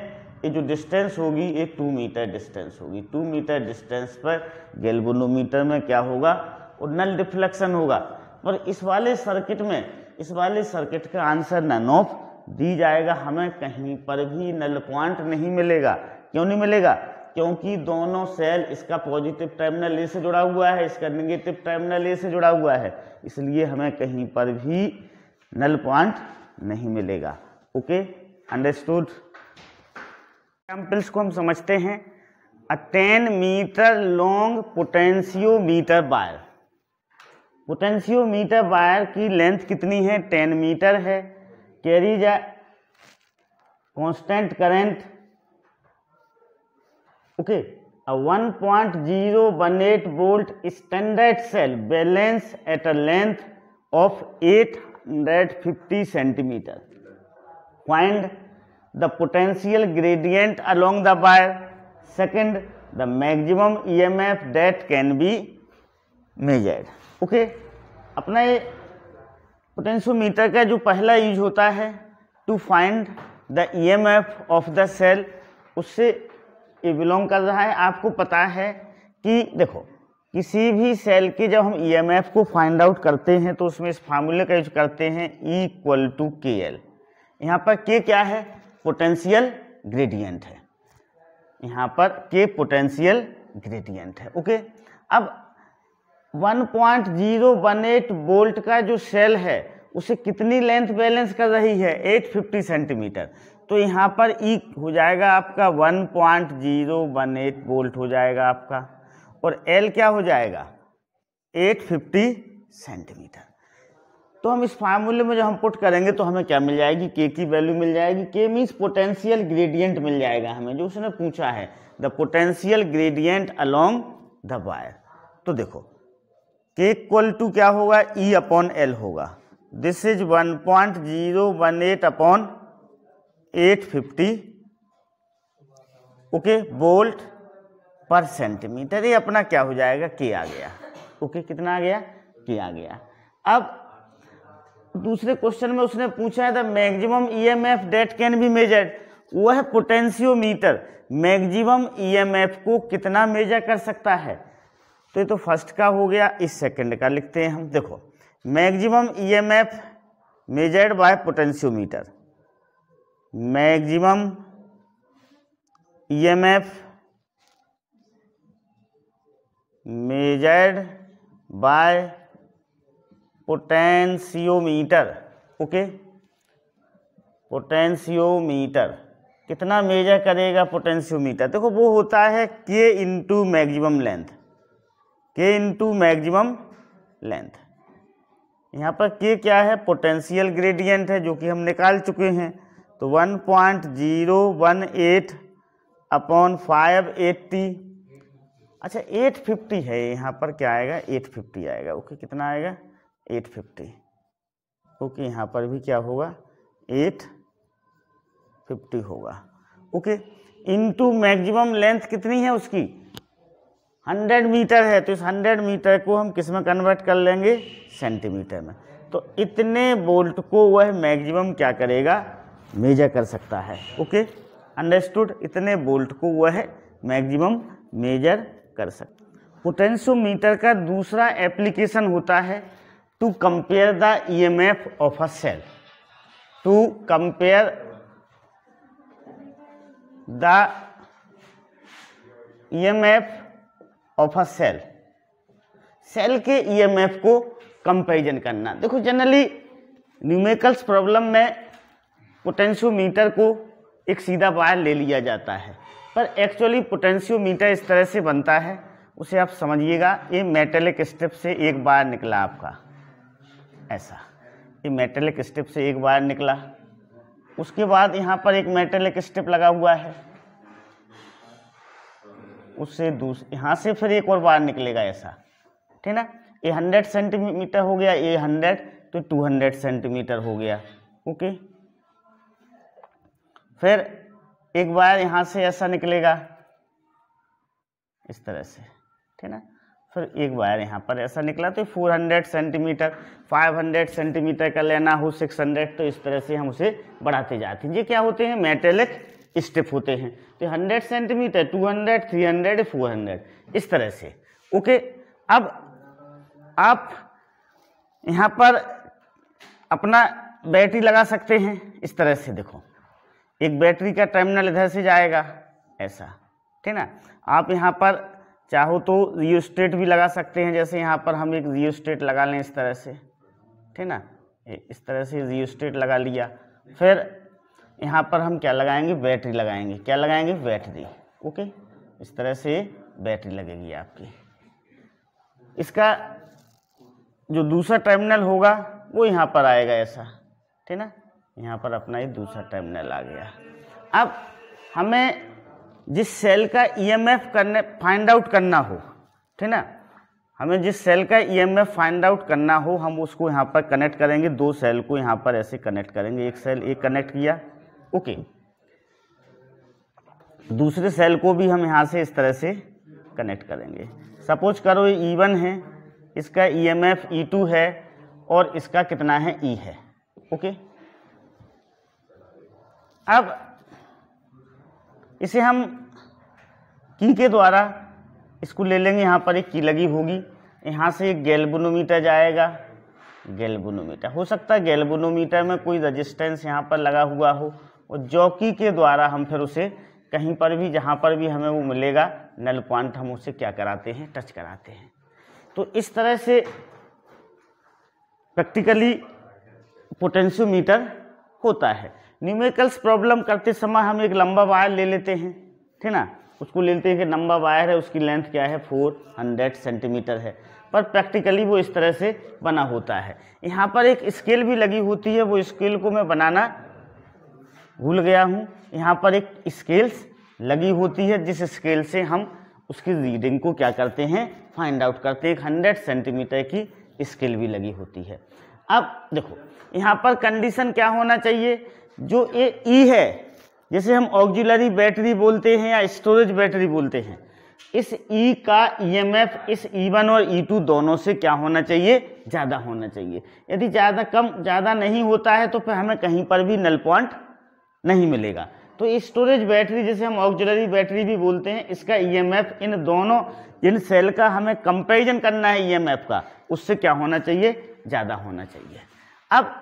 ये जो डिस्टेंस होगी ये 2 मीटर डिस्टेंस होगी। 2 मीटर डिस्टेंस पर गैल्वेनोमीटर में क्या होगा? और नल डिफ्लेक्शन होगा। पर इस वाले सर्किट में, इस वाले सर्किट का आंसर नन ऑफ दी जाएगा। हमें कहीं पर भी नल पॉइंट नहीं मिलेगा। क्यों नहीं मिलेगा? क्योंकि दोनों सेल, इसका पॉजिटिव टर्मिनल ए से जुड़ा हुआ है, इसका नेगेटिव टर्मिनल ए से जुड़ा हुआ है, इसलिए हमें कहीं पर भी नल पॉइंट नहीं मिलेगा। Okay, understood. एग्जाम्पल्स को हम समझते हैं। A 10 meter long potentiometer wire. Potentiometer wire की लेंथ कितनी है? 10 मीटर है। Carries a constant current, okay, a 1.018 volt standard cell balance at a length of 850 centimeter. Find the potential gradient along the wire. Second, the maximum EMF that can be measured. Okay, अपना ये potentiometer का जो पहला use होता है to find the EMF of the cell, उससे ये belong कर रहा है। आपको पता है कि देखो किसी भी सेल के जब हम EMF को फाइंड आउट करते हैं तो उसमें इस फार्मूले का यूज करते हैं E इक्वल टू के एल। यहाँ पर K क्या है? पोटेंशियल ग्रेडियंट है। यहाँ पर K पोटेंशियल ग्रेडियंट है। ओके, अब 1.018 वोल्ट का जो सेल है उसे कितनी लेंथ बैलेंस कर रही है? 850 सेंटीमीटर। तो यहाँ पर E हो जाएगा आपका 1.018 वोल्ट हो जाएगा आपका, और L क्या हो जाएगा? 850 सेंटीमीटर। तो हम इस फार्मूले में जब हम पुट करेंगे तो हमें क्या मिल जाएगी, के की वैल्यू मिल जाएगी। के मीन्स पोटेंशियल ग्रेडियंट मिल जाएगा हमें, जो उसने पूछा है, the potential gradient along the wire. तो देखो के इक्वल टू क्या होगा, ई अपॉन एल होगा। This is 1.018 upon 850 okay volt पर सेंटीमीटर। ये अपना क्या हो जाएगा, के आ गया। ओके कितना आ गया, के आ गया। अब दूसरे क्वेश्चन में उसने पूछा है the maximum EMF that can be measured, वो है पोटेंशियोमीटर मैक्सिमम ईएमएफ को कितना मेजर कर सकता है। तो ये तो फर्स्ट का हो गया, इस सेकंड का लिखते हैं हम। देखो maximum EMF measured by potentiometer, maximum EMF measured by potentiometer. Okay potentiometer कितना मेजर करेगा पोटेंशियोमीटर, देखो वो होता है के इंटू मैक्सिमम लेंथ, के इंटू मैक्सिमम लेंथ। यहाँ पर के क्या है, पोटेंशियल ग्रेडियंट है, जो कि हम निकाल चुके हैं। तो 1.018 अपॉन 580, अच्छा 850 है यहाँ पर, क्या आएगा 850 आएगा। ओके कितना आएगा 850। ओके यहाँ पर भी क्या होगा 850 होगा। ओके इनटू मैक्सिमम लेंथ कितनी है उसकी 100 मीटर है, तो इस 100 मीटर को हम किस में कन्वर्ट कर लेंगे, सेंटीमीटर में। तो इतने वोल्ट को वह मैक्सिमम क्या करेगा, मेजर कर सकता है। ओके अंडरस्टूड, इतने वोल्ट को वह मैक्सिमम मेजर कर सकता। पोटेंशियोमीटर का दूसरा एप्लीकेशन होता है to compare the EMF of a cell, to compare the EMF of a cell, cell के ईएमएफ को कंपैरिजन करना। देखो जनरली न्यूमेरिकल्स प्रॉब्लम में पोटेंशियोमीटर को एक सीधा वायर ले लिया जाता है, पर एक्चुअली पोटेंशियोमीटर इस तरह से बनता है, उसे आप समझिएगा। ये मेटेलिक स्ट्रिप से एक वायर निकला आपका, ऐसा ये मेटेलिक स्ट्रिप से एक वायर निकला, उसके बाद यहाँ पर एक मेटेलिक स्ट्रिप लगा हुआ है, उससे यहाँ से फिर एक और वायर निकलेगा ऐसा, ठीक ना। ये 100 सेंटीमीटर हो गया, ये 100 तो 200 सेंटीमीटर हो गया। ओके फिर एक वायर यहाँ से ऐसा निकलेगा इस तरह से, ठीक ना। फिर एक वायर यहाँ पर ऐसा निकला, तो 400 सेंटीमीटर, 500 सेंटीमीटर का लेना हो 600, तो इस तरह से हम उसे बढ़ाते जाते हैं। ये क्या होते हैं, मेटेलिक स्ट्रिप होते हैं। तो 100 सेंटीमीटर, 200, 300, 400 इस तरह से। ओके अब आप यहाँ पर अपना बैटरी लगा सकते हैं इस तरह से। देखो एक बैटरी का टर्मिनल इधर से जाएगा ऐसा, ठीक ना। आप यहाँ पर चाहो तो रियोस्टेट भी लगा सकते हैं, जैसे यहाँ पर हम एक रियोस्टेट लगा लें इस तरह से, ठीक ना। इस तरह से रियोस्टेट लगा लिया, फिर यहाँ पर हम क्या लगाएंगे, बैटरी लगाएंगे। क्या लगाएंगे, बैटरी। ओके इस तरह से बैटरी लगेगी आपकी। इसका जो दूसरा टर्मिनल होगा वो यहाँ पर आएगा ऐसा, ठीक ना। यहाँ पर अपना ये दूसरा टर्मिनल आ गया। अब हमें जिस सेल का ईएमएफ फाइंड आउट करना हो, ठीक ना, हमें जिस सेल का ईएमएफ फाइंड आउट करना हो, हम उसको यहाँ पर कनेक्ट करेंगे। दो सेल को यहाँ पर ऐसे कनेक्ट करेंगे, एक सेल एक कनेक्ट किया। ओके दूसरे सेल को भी हम यहाँ से इस तरह से कनेक्ट करेंगे। सपोज करो ये E1 है, इसका ईएमएफ E2 है और इसका कितना है, E है। ओके अब इसे हम की के द्वारा इसको ले लेंगे। यहाँ पर एक की लगी होगी, यहाँ से एक गैल्वेनोमीटर जाएगा। गैल्वेनोमीटर हो सकता है गैल्वेनोमीटर में कोई रेजिस्टेंस यहाँ पर लगा हुआ हो, और जॉकी के द्वारा हम फिर उसे कहीं पर भी जहाँ पर भी हमें वो मिलेगा नल पॉइंट, हम उसे क्या कराते हैं, टच कराते हैं। तो इस तरह से प्रैक्टिकली पोटेंशियोमीटर होता है। न्यूमेरिकल्स प्रॉब्लम करते समय हम एक लंबा वायर ले लेते हैं, ठीक ना। उसको लेते हैं कि लंबा वायर है, उसकी लेंथ क्या है 400 सेंटीमीटर है, पर प्रैक्टिकली वो इस तरह से बना होता है। यहाँ पर एक स्केल भी लगी होती है, वो स्केल को मैं बनाना भूल गया हूँ। यहाँ पर एक स्केल्स लगी होती है जिस स्केल से हम उसकी रीडिंग को क्या करते हैं, फाइंड आउट करते हैं। 100 सेंटीमीटर की स्केल भी लगी होती है। अब देखो यहाँ पर कंडीशन क्या होना चाहिए, जो ये ई है जैसे हम ऑक्सिलरी बैटरी बोलते हैं या स्टोरेज बैटरी बोलते हैं, इस ई का ईएमएफ इस E1 और E2 दोनों से क्या होना चाहिए, ज़्यादा होना चाहिए। यदि ज़्यादा नहीं होता है तो फिर हमें कहीं पर भी नल पॉइंट नहीं मिलेगा। तो स्टोरेज बैटरी जिसे हम ऑक्सिलरी बैटरी भी बोलते हैं, इसका ईएमएफ इन दोनों जिन सेल का हमें कंपैरिजन करना है ईएमएफ का, उससे क्या होना चाहिए, ज़्यादा होना चाहिए। अब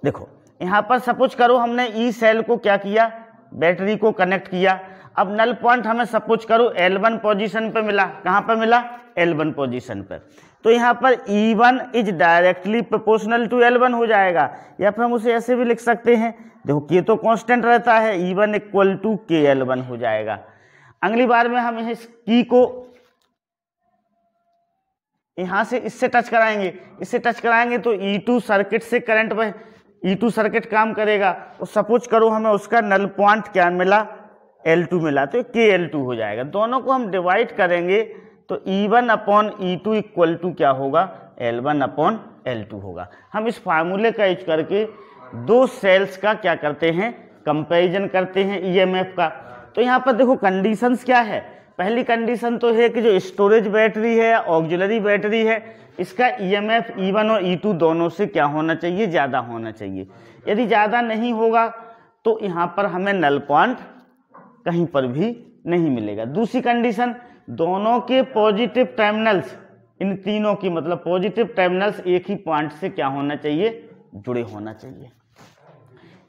देखो यहाँ पर सपोज करो हमने ई सेल को क्या किया, बैटरी को कनेक्ट किया। अब नल पॉइंट हमें सपोज करो L1 पोजीशन पे मिला। कहाँ पर मिला, L1 पोजीशन पर। तो यहाँ पर E1 is directly proportional to L1 हो जाएगा, या फिर हम उसे ऐसे भी लिख सकते हैं, देखो के तो कांस्टेंट रहता है, E1 इक्वल टू KL1 हो जाएगा। अगली बार में हम इस की को यहाँ से इससे टच कराएंगे, तो E2 सर्किट से करंट में E2 सर्किट काम करेगा। तो सपोज करो हमें उसका नल पॉइंट क्या मिला, L2 मिला, तो KL2 हो जाएगा। दोनों को हम डिवाइड करेंगे तो E1 upon E2 equal to क्या होगा, L1 अपॉन L2 होगा। हम इस फार्मूले का यूज करके दो सेल्स का क्या करते हैं, कंपैरिजन करते हैं ईएमएफ का। तो यहाँ पर देखो कंडीशंस क्या है। पहली कंडीशन तो है कि जो स्टोरेज बैटरी है, ऑक्सिलरी बैटरी है, इसका ईएमएफ E1 और E2 दोनों से क्या होना चाहिए, ज़्यादा होना चाहिए। यदि ज़्यादा नहीं होगा तो यहाँ पर हमें नल पॉइंट कहीं पर भी नहीं मिलेगा। दूसरी कंडीशन, दोनों के पॉजिटिव टर्मिनल्स, इन तीनों की मतलब पॉजिटिव टर्मिनल्स एक ही पॉइंट से क्या होना चाहिए, जुड़े होना चाहिए।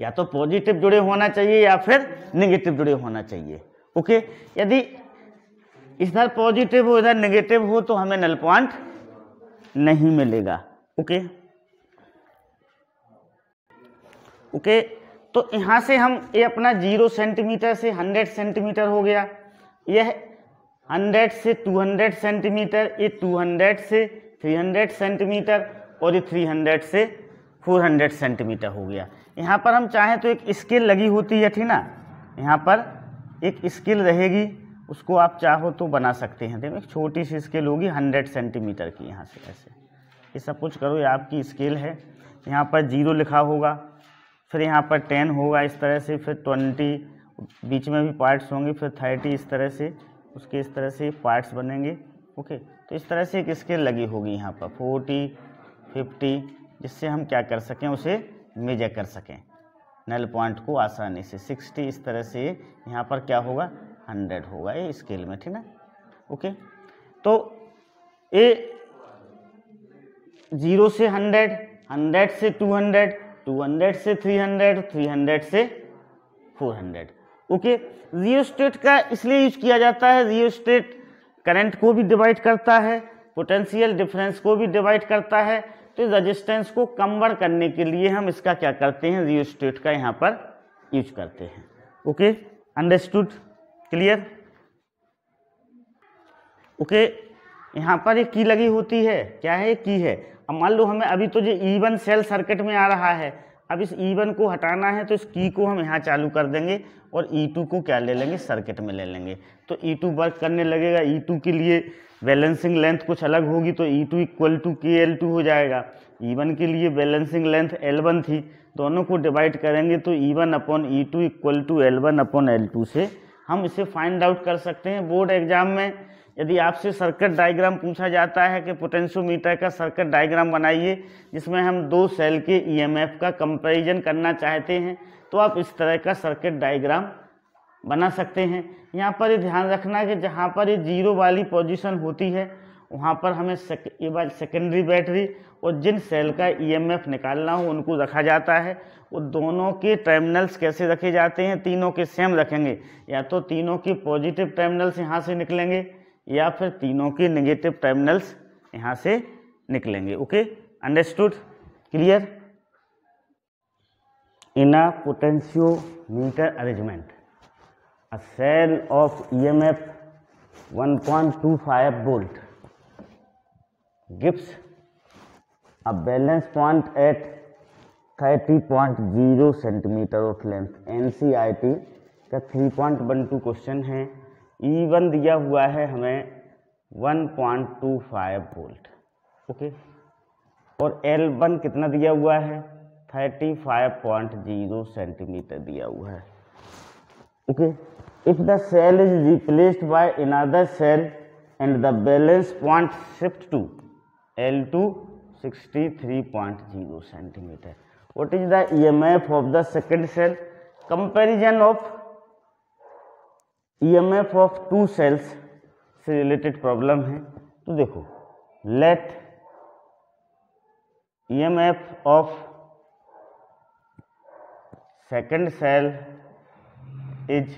या तो पॉजिटिव जुड़े होना चाहिए या फिर नेगेटिव जुड़े होना चाहिए। ओके, यदि इधर पॉजिटिव हो इधर नेगेटिव हो तो हमें नल पॉइंट नहीं मिलेगा। ओके, तो यहाँ से हम ये अपना 0 सेंटीमीटर से 100 सेंटीमीटर हो गया, यह 100 से 200 सेंटीमीटर, ये 200 से 300 सेंटीमीटर और ये 300 से 400 सेंटीमीटर हो गया। यहाँ पर हम चाहें तो एक स्केल लगी होती है, ठीक ना, यहाँ पर एक स्केल रहेगी, उसको आप चाहो तो बना सकते हैं। देखो एक छोटी सी स्केल होगी 100 सेंटीमीटर की, यहाँ से ऐसे ये सपोज करो ये आपकी स्केल है। यहाँ पर 0 लिखा होगा, फिर यहाँ पर 10 होगा इस तरह से, फिर 20, बीच में भी पार्ट्स होंगे, फिर 30 इस तरह से, उसके इस तरह से पार्ट्स बनेंगे। ओके, तो इस तरह से एक स्केल लगी होगी यहाँ पर 40, 50, जिससे हम क्या कर सकें, उसे मेजर कर सकें नल पॉइंट को आसानी से। 60 इस तरह से यहाँ पर क्या होगा, 100 होगा ये स्केल में, ठीक ना। ओके, तो ये 0 से 100, 100 से 200, 200 से 300, 300 से 400। ओके, रियोस्टेट का इसलिए यूज किया जाता है, रियोस्टेट करंट को भी डिवाइड करता है, पोटेंशियल डिफरेंस को भी डिवाइड करता है। तो रेजिस्टेंस को कन्वर्ट करने के लिए हम इसका क्या करते हैं, रियोस्टेट का यहाँ पर यूज करते हैं। Okay, understood, clear. ओके, यहाँ पर एक की लगी होती है, क्या है, की है। अब मान लो हमें अभी तो जो E1 सेल सर्किट में आ रहा है, अब इस E1 को हटाना है तो इस की को हम यहाँ चालू कर देंगे और E2 को क्या ले लेंगे, सर्किट में ले लेंगे। तो E2 वर्क करने लगेगा। E2 के लिए बैलेंसिंग लेंथ कुछ अलग होगी, तो E2 इक्वल टू KL2 हो जाएगा। E1 के लिए बैलेंसिंग लेंथ L1 थी, दोनों को डिवाइड करेंगे तो E1 upon E2 equal to L1 upon L2 से हम इसे फाइंड आउट कर सकते हैं। बोर्ड एग्जाम में यदि आपसे सर्किट डायग्राम पूछा जाता है कि पोटेंशियोमीटर का सर्किट डायग्राम बनाइए जिसमें हम दो सेल के ईएमएफ का कंपैरिजन करना चाहते हैं, तो आप इस तरह का सर्किट डायग्राम बना सकते हैं। यहाँ पर ये ध्यान रखना कि जहाँ पर ये 0 वाली पोजीशन होती है वहाँ पर हमें सेकेंडरी बैटरी और जिन सेल का ईएमएफ निकालना हो उनको रखा जाता है। वो दोनों के टर्मिनल्स कैसे रखे जाते हैं, तीनों के सेम रखेंगे, या तो तीनों के पॉजिटिव टर्मिनल्स यहाँ से निकलेंगे या फिर तीनों के नेगेटिव टर्मिनल्स यहाँ से निकलेंगे। Okay, understood, clear. In a potentiometer arrangement, a cell of EMF 1.25 volt gives a balance point at 30.0 centimetre of length. NCERT का 3.12 क्वेश्चन है। E1 दिया हुआ है हमें 1.25 वोल्ट, ओके, और L1 कितना दिया हुआ है 35.0 सेंटीमीटर दिया हुआ है, okay. If the cell is replaced by another cell and the balance point shift to L2 63.0 centimeter, what is the EMF of the second cell? Comparison of EMF of two cells से related problem है। तो देखो, let EMF of second cell is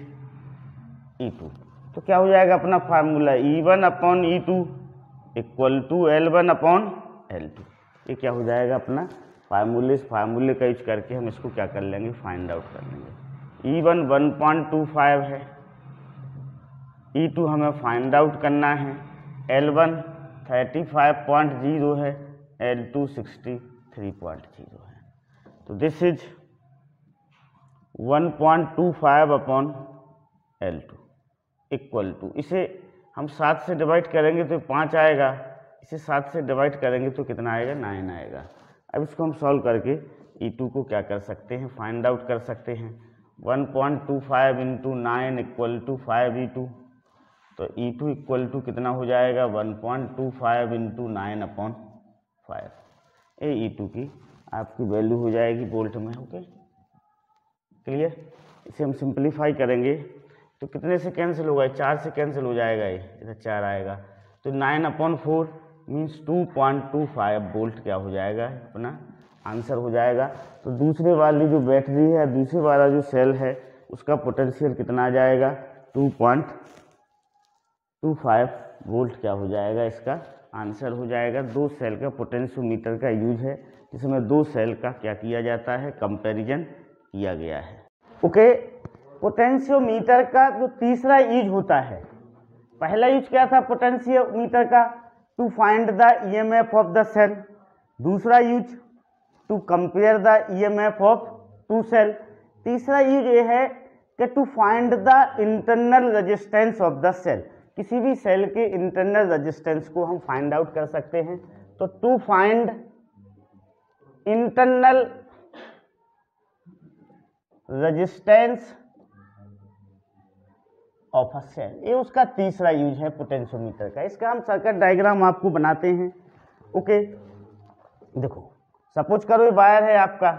E2, तो क्या हो जाएगा अपना formula E1 upon E2 equal to L1 upon L2। ये क्या हो जाएगा अपना फार्मूले। इस फार्मूले का यूज करके हम इसको क्या कर लेंगे, फाइंड आउट कर लेंगे। E1 1.25 है, E2 हमें फाइंड आउट करना है, L1 35.0 है, L2 63.0 है। तो this is 1.25 upon L2 equal to, इसे हम 7 से डिवाइड करेंगे तो 5 आएगा, इसे 7 से डिवाइड करेंगे तो कितना आएगा, 9 आएगा। अब इसको हम सॉल्व करके E2 को क्या कर सकते हैं, फाइंड आउट कर सकते हैं। 1.25 इंटू 9 इक्वल टू 5E2, तो E2 इक्वल टू कितना हो जाएगा 1.25 इंटू 9 अपॉन 5। ये E2 की आपकी वैल्यू हो जाएगी वोल्ट में, ओके, क्लियर। इसे हम सिंप्लीफाई करेंगे तो कितने से कैंसिल होगा, 4 से कैंसिल हो जाएगा, ये इधर 4 आएगा, तो 9/4 मीन्स 2.25 वोल्ट क्या हो जाएगा, अपना आंसर हो जाएगा। तो दूसरे वाली जो बैटरी है, दूसरे वाला जो सेल है, उसका पोटेंशियल कितना आ जाएगा 2.25 वोल्ट क्या हो जाएगा, इसका आंसर हो जाएगा। 2 सेल का पोटेंशियोमीटर का यूज है, जिसमें 2 सेल का क्या किया जाता है, कंपैरिजन किया गया है, ओके। पोटेंशियोमीटर का जो तीसरा यूज होता है, पहला यूज क्या था पोटेंशियोमीटर का, to find the EMF of the cell. दूसरा use to compare the EMF of two cell. तीसरा यूज ये है कि to find the internal resistance of the cell. किसी भी सेल के इंटरनल रेजिस्टेंस को हम फाइंड आउट कर सकते हैं। तो to find internal resistance of a cell, ये उसका तीसरा यूज है पोटेंशियोमीटर का। इसका हम सर्किट डायग्राम आपको बनाते हैं, ओके। देखो, सपोज करो ये वायर है आपका,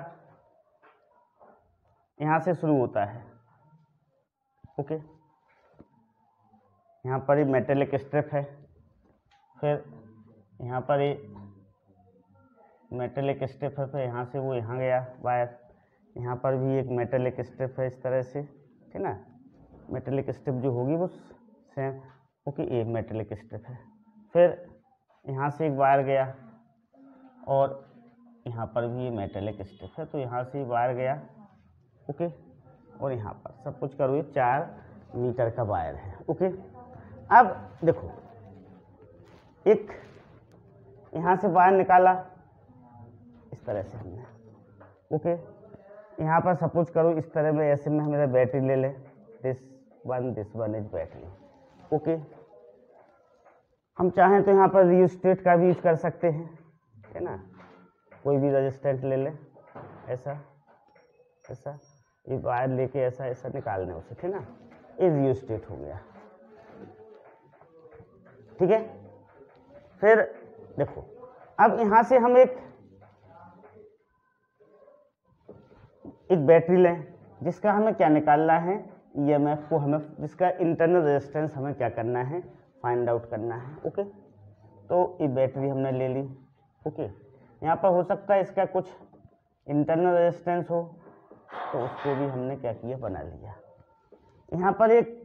यहां से शुरू होता है, ओके। यहाँ पर ये मेटेलिक स्ट्रिप है, फिर यहाँ पर ये मेटेलिक स्ट्रिप है, फिर यहाँ से वो यहाँ गया वायर, यहाँ पर भी एक मेटेलिक स्ट्रिप है इस तरह से, ठीक ना। मेटेलिक स्ट्रिप जो होगी वो सेम, ओके, एक मेटेलिक स्ट्रिप है। फिर यहाँ से एक वायर गया और यहाँ पर भी ये मेटेलिक स्ट्रिप है, तो यहाँ से वायर गया, ओके, और यहाँ पर सब कुछ करो, ये 4 मीटर का वायर है, ओके। अब देखो, एक यहाँ से वायर निकाला इस तरह से हमने, ओके। यहाँ पर सपोज करो इस तरह में, ऐसे में मेरा बैटरी ले ले, this one is battery, okay. हम चाहें तो यहाँ पर रियोस्टेट का भी यूज कर सकते हैं, है ना। कोई भी रेजिस्टेंट ले ले, ऐसा ऐसा, ये वायर लेके ऐसा ऐसा निकालने उसे, ठीक ना, ये रियोस्टेट हो गया, ठीक है। फिर देखो, अब यहाँ से हम एक बैटरी लें, जिसका हमें क्या निकालना है, EMF को हमें, जिसका इंटरनल रेजिस्टेंस हमें क्या करना है, फाइंड आउट करना है, ओके। तो ये बैटरी हमने ले ली, ओके। यहाँ पर हो सकता है इसका कुछ इंटरनल रेजिस्टेंस हो, तो उसको भी हमने क्या किया, बना लिया। यहाँ पर एक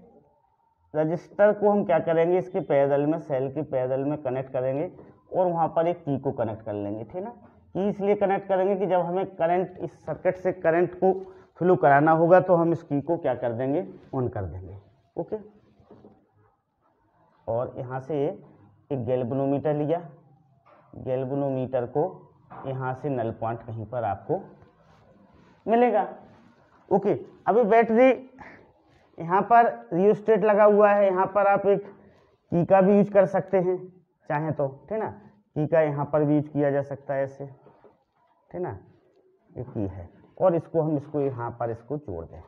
रजिस्टर को हम क्या करेंगे, इसके पैरेलल में, सेल के पैरेलल में कनेक्ट करेंगे, और वहाँ पर एक की को कनेक्ट कर लेंगे, ठीक ना। की इसलिए कनेक्ट करेंगे कि जब हमें करंट, इस सर्किट से करंट को फ्लो कराना होगा, तो हम इस की को क्या कर देंगे, ऑन कर देंगे, ओके। और यहाँ से एक गैल्वेनोमीटर लिया, गैल्वेनोमीटर को यहाँ से नल पॉइंट कहीं पर आपको मिलेगा। ओके, अभी बैटरी यहाँ पर रियोस्टेट लगा हुआ है, यहाँ पर आप एक की का भी यूज कर सकते हैं चाहें तो, ठीक ना, की का यहाँ पर भी यूज किया जा सकता है ऐसे, ठीक ना, एक की है, और इसको हम इसको यहाँ पर इसको जोड़ दें।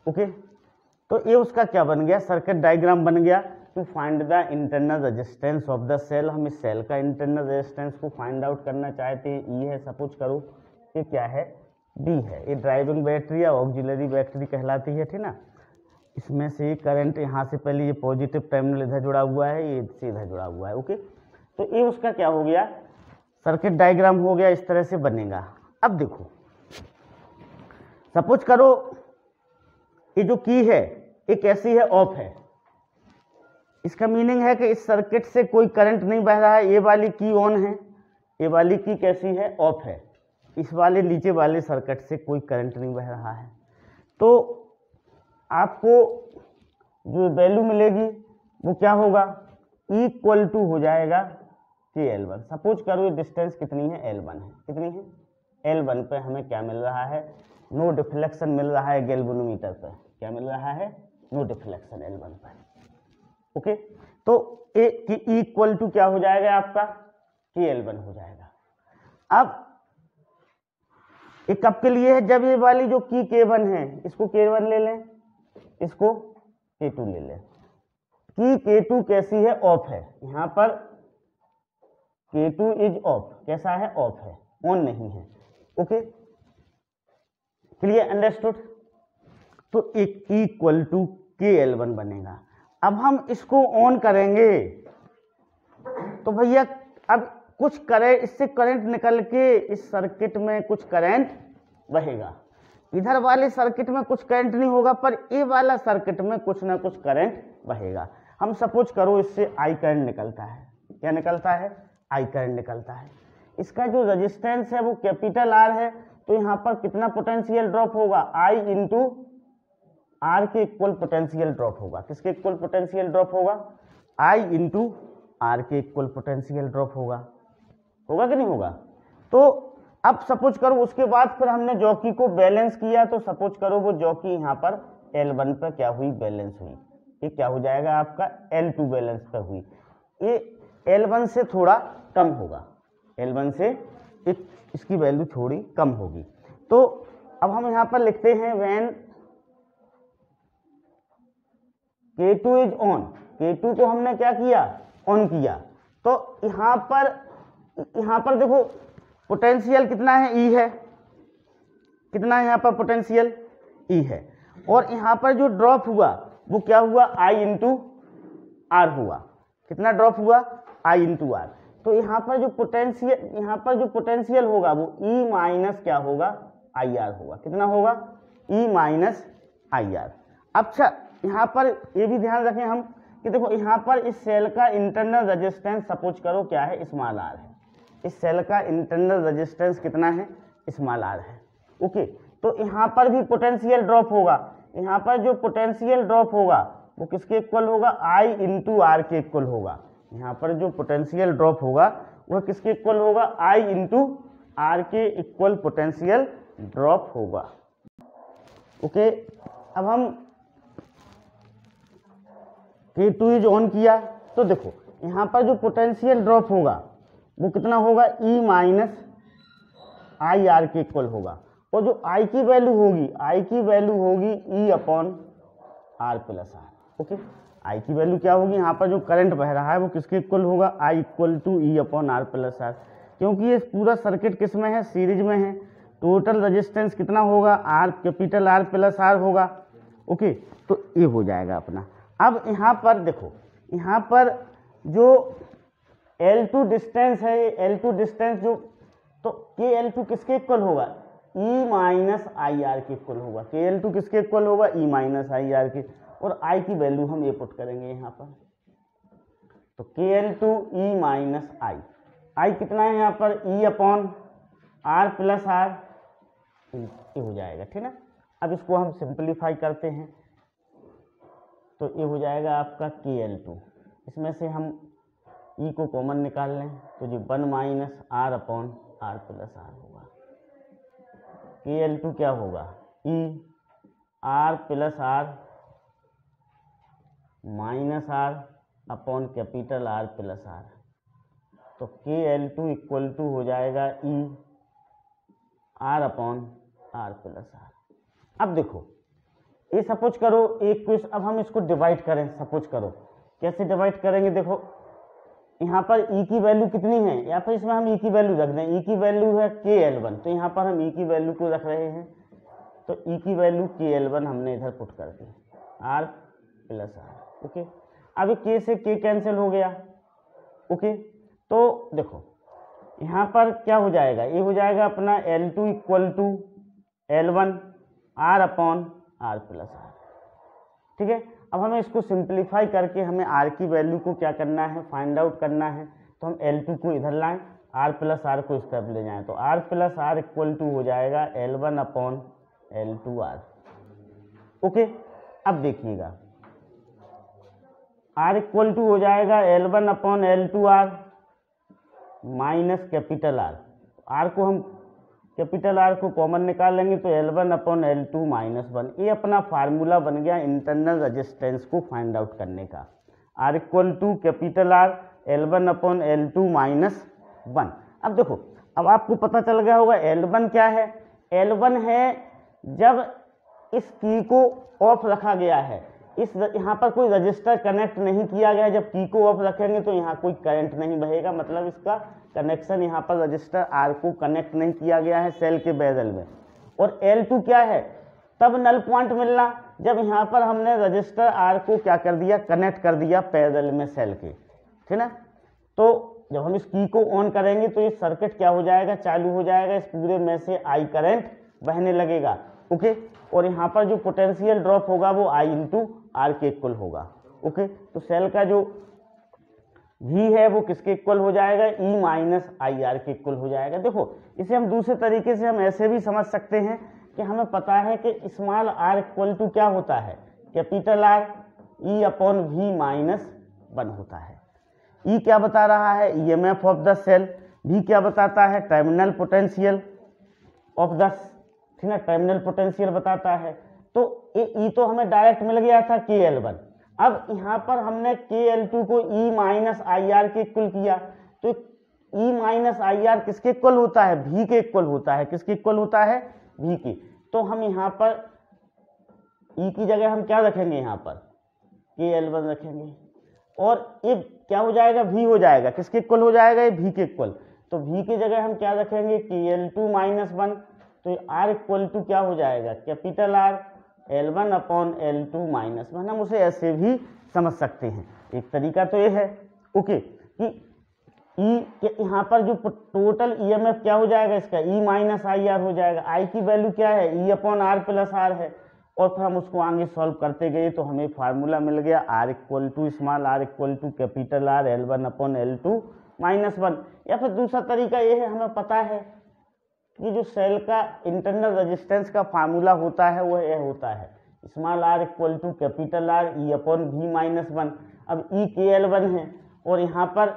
ओके, तो ये उसका क्या बन गया, सर्किट डायग्राम बन गया। To find the internal resistance of the cell, हम इस सेल का इंटरनल रेजिस्टेंस को फाइंड आउट करना चाहते हैं। ई है, सपोज करो ये क्या है, डी है, ये ड्राइविंग बैटरी या ऑक्सिलरी बैटरी कहलाती है, ठीक ना। इसमें से करंट यहाँ से पहले ये पॉजिटिव टर्मिनल इधर जुड़ा हुआ है, ये से इधर जुड़ा हुआ है। ओके, तो ये उसका क्या हो गया, सर्किट डायग्राम हो गया, इस तरह से बनेगा। अब देखो, सपोज करो ये जो की है ये कैसी है, ऑफ है। इसका मीनिंग है कि इस सर्किट से कोई करंट नहीं बह रहा है। ये वाली की ऑन है, ये वाली की कैसी है, ऑफ है। इस वाले नीचे वाले सर्किट से कोई करंट नहीं बह रहा है। तो आपको जो वैल्यू मिलेगी वो क्या होगा, इक्वल टू हो जाएगा के L1। सपोज करो ये डिस्टेंस कितनी है, L1 है, कितनी है, L1 पे हमें क्या मिल रहा है, नो डिफ्लेक्शन मिल रहा है गैल्वेनोमीटर पे, क्या मिल रहा है, नो डिफ्लेक्शन L1 पर। ओके, तो ए की इक्वल टू क्या हो जाएगा आपका, के L1 हो जाएगा। अब ये कब के लिए है, जब ये वाली जो की K1 है इसको K1 ले लें, इसको K2 ले लें। की K2 कैसी है, ऑफ है, यहाँ पर K2 इज ऑफ, कैसा है, ऑफ है, ऑन नहीं है। Okay, clear, understood. तो एक इक्वल टू के L1 बनेगा। अब हम इसको ऑन करेंगे तो भैया अब कुछ करंट, इससे करंट निकल के इस सर्किट में कुछ करंट बहेगा। इधर वाले सर्किट में कुछ करंट नहीं होगा, पर ये वाला सर्किट में कुछ ना कुछ करंट बहेगा। हम सपोज करो इससे आई करंट निकलता है, क्या निकलता है, आई करंट निकलता है। इसका जो रेजिस्टेंस है वो कैपिटल आर है, तो यहाँ पर कितना पोटेंशियल ड्रॉप होगा, आई इंटू आर के इक्वल पोटेंशियल ड्रॉप होगा। किसके इक्वल पोटेंशियल ड्रॉप होगा, आई इंटू आर के इक्वल पोटेंशियल ड्रॉप होगा, होगा कि नहीं होगा। तो अब सपोज करो उसके बाद फिर हमने जॉकी को बैलेंस किया, तो सपोज करो वो जॉकी यहाँ पर L1 पर क्या हुई, बैलेंस हुई। ये क्या हो जाएगा आपका, L2 बैलेंस पर हुई। ये L1 से थोड़ा कम होगा, L1 से इसकी वैल्यू थोड़ी कम होगी। तो अब हम यहाँ पर लिखते हैं when K2 is on, K2 को हमने क्या किया, ऑन किया। तो यहाँ पर देखो पोटेंशियल कितना है, E है, कितना है यहाँ पर पोटेंशियल, E है। और यहाँ पर जो ड्रॉप हुआ वो क्या हुआ, I इंटू आर हुआ। कितना ड्रॉप हुआ, I इंटू आर। तो यहाँ पर जो पोटेंशियल होगा वो E माइनस क्या होगा, IR होगा। कितना होगा, E माइनस IR। अच्छा, यहाँ पर ये भी ध्यान रखें हम कि देखो यहाँ पर इस सेल का इंटरनल रेजिस्टेंस सपोज करो क्या है, स्मॉल आर है। इस सेल का इंटरनल रेजिस्टेंस कितना है, स्मॉल आर है। ओके, तो यहाँ पर भी पोटेंशियल ड्रॉप होगा। यहाँ पर जो पोटेंशियल ड्रॉप होगा वो किसके इक्वल होगा, आई इंटू आर के इक्वल होगा। यहाँ पर जो पोटेंशियल ड्रॉप होगा वह किसके इक्वल होगा, आई इंटू आर के इक्वल पोटेंशियल ड्रॉप होगा। ओके, अब हम K2 इज ऑन किया, तो देखो यहाँ पर जो पोटेंशियल ड्रॉप होगा वो कितना होगा, E माइनस आई आर के इक्वल होगा। और जो I की वैल्यू होगी, I की वैल्यू होगी E upon R plus R. Okay, I की वैल्यू क्या होगी, यहाँ पर जो करंट बह रहा है वो किसके इक्वल होगा, I equal to E upon R plus R. क्योंकि ये पूरा सर्किट किस में है, सीरीज में है। टोटल रेजिस्टेंस कितना होगा, R capital R plus R होगा। ओके, तो ये हो जाएगा अपना। अब यहाँ पर देखो, यहाँ पर जो L2 डिस्टेंस है, ये L2 डिस्टेंस जो, तो KL2 किसके इक्वल होगा, E माइनस आई आर के इक्वल होगा। KL2 किसके इक्वल होगा, E माइनस आई आर के। और I की वैल्यू हम ये पुट करेंगे यहाँ पर, तो KL2 E minus I. I कितना है यहाँ पर, E upon R plus R, ये हो जाएगा, ठीक है। अब इसको हम सिंप्लीफाई करते हैं। तो ये हो जाएगा आपका KL2। इसमें से हम E को कॉमन निकाल लें तो जी 1 minus R upon R plus R होगा। KL2 क्या होगा, E R plus R minus R upon capital R plus R। तो KL2 इक्वल टू हो जाएगा E R upon R plus R। अब देखो ये सपोज करो एक क्वेश्चन, अब हम इसको डिवाइड करें। सपोज करो कैसे डिवाइड करेंगे, देखो यहाँ पर E की वैल्यू कितनी है, या फिर इसमें हम E की वैल्यू रख दें। E की वैल्यू है KL1, तो यहाँ पर हम E की वैल्यू को रख रहे हैं, तो E की वैल्यू KL1 हमने इधर पुट कर दी, R प्लस R। ओके, अब K से K कैंसिल हो गया। ओके, तो देखो यहाँ पर क्या हो जाएगा, ये हो जाएगा अपना L2 equal to L1 R upon R plus R। ठीक है, अब हमें इसको सिंप्लीफाई करके हमें R की वैल्यू को क्या करना है, फाइंड आउट करना है। तो हम L2 को इधर लाएं, R प्लस R को इस तरफ ले जाएं, तो R plus R equal to हो जाएगा L1 अपॉन L2R। ओके, अब देखिएगा R इक्वल टू हो जाएगा L1 upon L2R minus capital R। R को हम कैपिटल R को कॉमन निकाल लेंगे तो L1 अपॉन L2 माइनस 1। ये अपना फार्मूला बन गया इंटरनल रेजिस्टेंस को फाइंड आउट करने का। R equal to capital R L1 upon L2 minus 1। अब देखो, अब आपको पता चल गया होगा L1 क्या है। L1 है जब इस की को ऑफ रखा गया है, इस यहाँ पर कोई रजिस्टर कनेक्ट नहीं किया गया है। जब की को ऑफ रखेंगे तो यहाँ कोई करंट नहीं बहेगा, मतलब इसका कनेक्शन यहाँ पर रजिस्टर R को कनेक्ट नहीं किया गया है सेल के बेरल में। और L2 क्या है, तब नल पॉइंट मिलना जब यहाँ पर हमने रजिस्टर R को क्या कर दिया, कनेक्ट कर दिया पैरेलल में सेल के। ठीक है, तो जब हम इस की को ऑन करेंगे तो ये सर्किट क्या हो जाएगा, चालू हो जाएगा। इस पूरे में से I करंट बहने लगेगा। ओके, और यहाँ पर जो पोटेंशियल ड्रॉप होगा वो I इंटू R के इक्वल होगा। ओके, तो सेल का जो V है वो किसके इक्वल हो जाएगा, E माइनस IR के इक्वल हो जाएगा। देखो इसे हम दूसरे तरीके से हम ऐसे भी समझ सकते हैं कि हमें पता है कि स्मॉल r इक्वल टू क्या होता है, capital R E upon V minus 1 होता है। E क्या बता रहा है, EMF of the cell. V क्या बताता है, टर्मिनल पोटेंशियल ऑफ द, ठीक है, टर्मिनल पोटेंशियल बताता है। तो E तो हमें डायरेक्ट मिल गया था KL1। अब यहाँ पर हमने KL2 को E माइनस IR के इक्वल किया, तो E माइनस IR किसके इक्वल होता है, V के इक्वल होता है। किसके इक्वल होता है, V की। तो हम यहाँ पर E की जगह हम क्या रखेंगे, यहाँ पर KL1 रखेंगे, और ये क्या हो जाएगा, V हो जाएगा। किसके इक्वल हो जाएगा, ये V के इक्वल। तो V की जगह हम क्या रखेंगे, KL2 माइनस 1। तो R इक्वल टू क्या हो जाएगा, capital R L1 upon L2 minus 1। हम उसे ऐसे भी समझ सकते हैं, एक तरीका तो ये है। ओके, कि E के यहाँ पर जो टोटल EMF क्या हो जाएगा इसका, E माइनस IR हो जाएगा। I की वैल्यू क्या है, E upon R plus R है। और फिर हम उसको आगे सॉल्व करते गए तो हमें फार्मूला मिल गया, R equal to small r equal to capital R L1 upon L2 minus 1। या फिर दूसरा तरीका ये है, हमें पता है कि जो सेल का इंटरनल रेजिस्टेंस का फार्मूला होता है वो यह होता है, small r equal to capital R E upon V minus 1। अब E KL1 है और यहाँ पर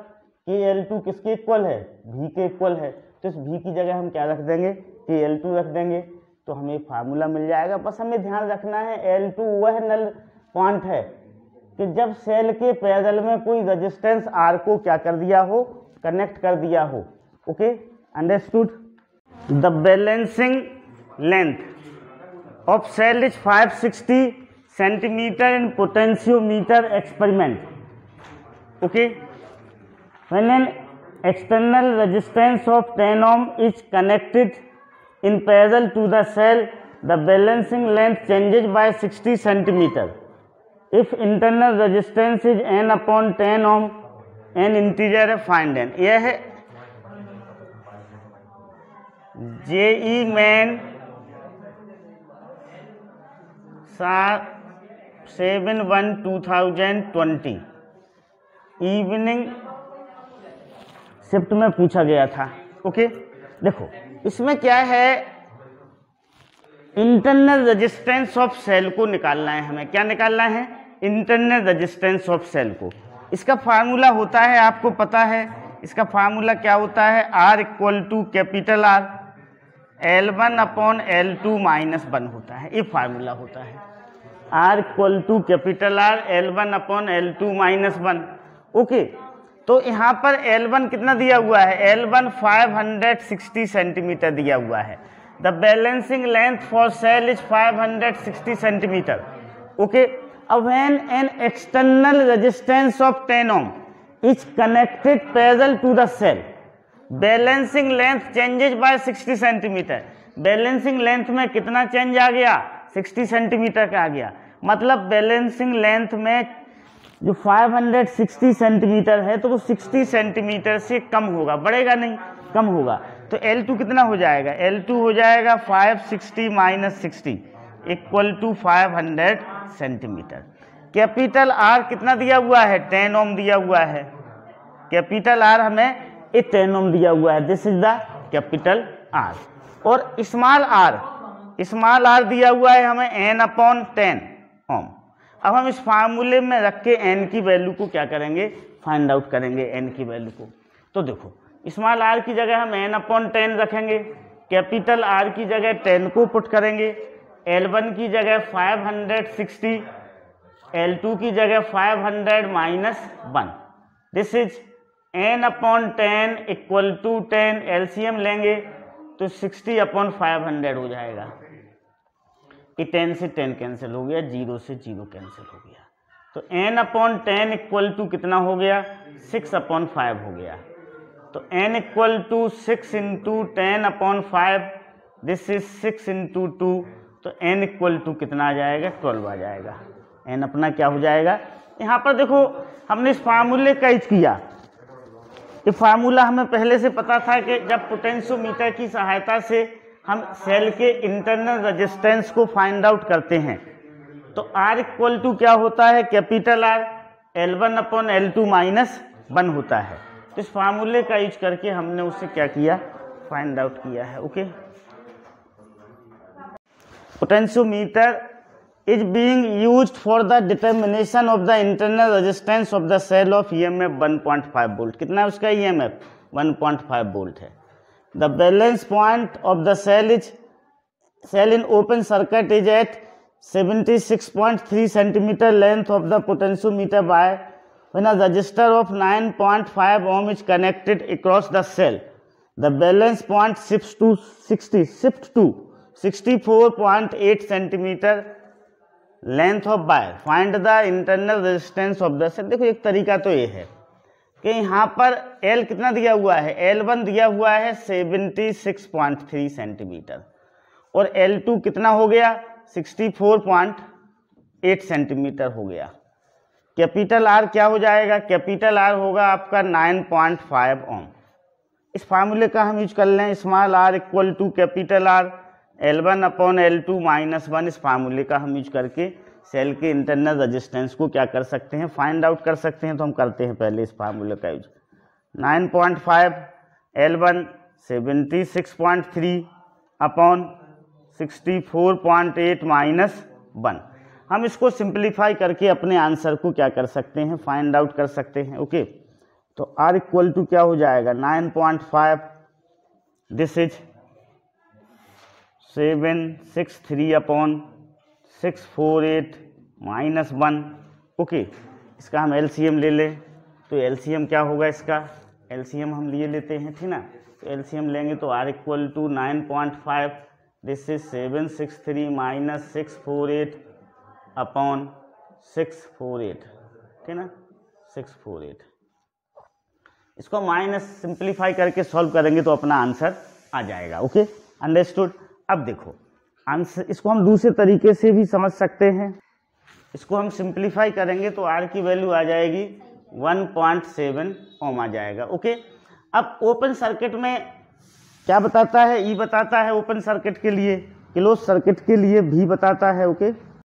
KL2 किसके इक्वल है, V के इक्वल है। तो इस V की जगह हम क्या रख देंगे, KL2 रख देंगे, तो हमें फार्मूला मिल जाएगा। बस हमें ध्यान रखना है L2 वह नल पॉइंट है कि जब सेल के पैरेलल में कोई रेजिस्टेंस R को क्या कर दिया हो, कनेक्ट कर दिया हो। Okay, understood. The balancing length of cell is 560 centimeter in potentiometer experiment. Okay, when an external resistance of 10 ohm is connected in parallel to the cell, the balancing length changes by 60 centimeter. If internal resistance is n upon 10 ohm, n integer है, find n। यह है JE man 7/1/2020 evening shift में पूछा गया था। Okay, देखो इसमें क्या है, इंटरनल रेजिस्टेंस ऑफ सेल को निकालना है हमें। क्या निकालना है, इंटरनल रेजिस्टेंस ऑफ सेल को। इसका फार्मूला होता है, आपको पता है इसका फार्मूला क्या होता है, R equal to capital R L1 upon L2 minus 1 होता है, ये फार्मूला होता है। R equal to capital R L1 upon L2 minus 1। Okay, तो यहाँ पर L1 कितना दिया हुआ है, L1 560 सेंटीमीटर दिया हुआ है। The balancing length for cell is 560 centimeter. Okay, when an external resistance of 10 ohm is connected parallel to the cell, balancing length changes by 60 centimeter. Balancing length में कितना चेंज आ गया, 60 सेंटीमीटर का आ गया। मतलब balancing length में जो 560 centimetre है तो वो 60 सेंटीमीटर से कम होगा, बढ़ेगा नहीं, कम होगा। तो L2 कितना हो जाएगा, L2 हो जाएगा 560 minus 60 equal to 500 centimeter. Capital R कितना दिया हुआ है, 10 ओम दिया हुआ है। कैपिटल R हमें 10 ओम दिया हुआ है, this is the capital R। और स्मॉल r दिया हुआ है हमें n अपॉन 10 ओम। अब हम इस फार्मूले में रख के n की वैल्यू को क्या करेंगे, फाइंड आउट करेंगे n की वैल्यू को। तो देखो स्मॉल r की जगह हम n अपॉन 10 रखेंगे, कैपिटल R की जगह 10 को पुट करेंगे, L1 की जगह 560, L2 की जगह 500 minus 1, this is n upon 10 equal to 10। LCM लेंगे तो 60 अपॉन 500 हो जाएगा। ये 10 से 10 कैंसिल हो गया, 0 से 0 कैंसिल हो गया। तो n अपॉन 10 इक्वल टू कितना हो गया, 6 अपॉन 5 हो गया। तो n equal to 6 into 10 upon 5, this is 6 into 2। तो n इक्वल टू कितना आ जाएगा, 12 आ जाएगा। n अपना क्या हो जाएगा, यहाँ पर देखो हमने इस फार्मूले का यूज किया। ये फार्मूला हमें पहले से पता था कि जब पोटेंशियोमीटर की सहायता से हम सेल के इंटरनल रेजिस्टेंस को फाइंड आउट करते हैं तो R इक्वल टू क्या होता है, capital R L1 upon L2 minus 1 होता है। तो इस फार्मूले का यूज करके हमने उससे क्या किया, फाइंड आउट किया है। Okay, potentiometer is being used for the determination of the internal resistance of the cell of EMF 1.5 volt। कितना है उसका EMF, 1.5 volt है। The balance point of the cell in open circuit is at 76.3 centimeter length of the potentiometer by when a resistor of 9.5 ohm is connected across the cell. The balance point shifts to 64.8 centimeter length of wire. Find the internal resistance of the cell. देखो एक तरीका तो ये है कि यहाँ पर L कितना दिया हुआ है, L1 दिया हुआ है 76.3 सेंटीमीटर और L2 कितना हो गया, 64.8 सेंटीमीटर हो गया। कैपिटल R क्या हो जाएगा, कैपिटल R होगा आपका 9.5 ओम। इस फार्मूले का हम यूज कर लें, small r equal to capital R L1 upon L2 minus 1। इस फार्मूले का हम यूज करके सेल के इंटरनल रेजिस्टेंस को क्या कर सकते हैं, फाइंड आउट कर सकते हैं। तो हम करते हैं पहले इस फार्मूले का यूज। 9.5 L1 76.3 upon 64.8 minus 1। हम इसको सिंप्लीफाई करके अपने आंसर को क्या कर सकते हैं, फाइंड आउट कर सकते हैं। ओके, तो R इक्वल टू क्या हो जाएगा, 9.5, this is 763 upon 648 minus 1। Okay, इसका हम LCM ले लें तो LCM क्या होगा, इसका LCM हम लिए लेते हैं, ठीक ना। तो LCM लेंगे तो R equal to 9.5, this is 763 minus 648 upon 648, ठीक ना, 648। इसको माइनस सिंप्लीफाई करके सॉल्व करेंगे तो अपना आंसर आ जाएगा। Okay, understood. अब देखो आंसर, इसको हम दूसरे तरीके से भी समझ सकते हैं। इसको हम सिंप्लीफाई करेंगे तो R की वैल्यू आ जाएगी 1.7 ओम आ जाएगा। ओके, अब ओपन सर्किट में क्या बताता है, E बताता है ओपन सर्किट के लिए, क्लोज सर्किट के लिए V बताता है। ओके,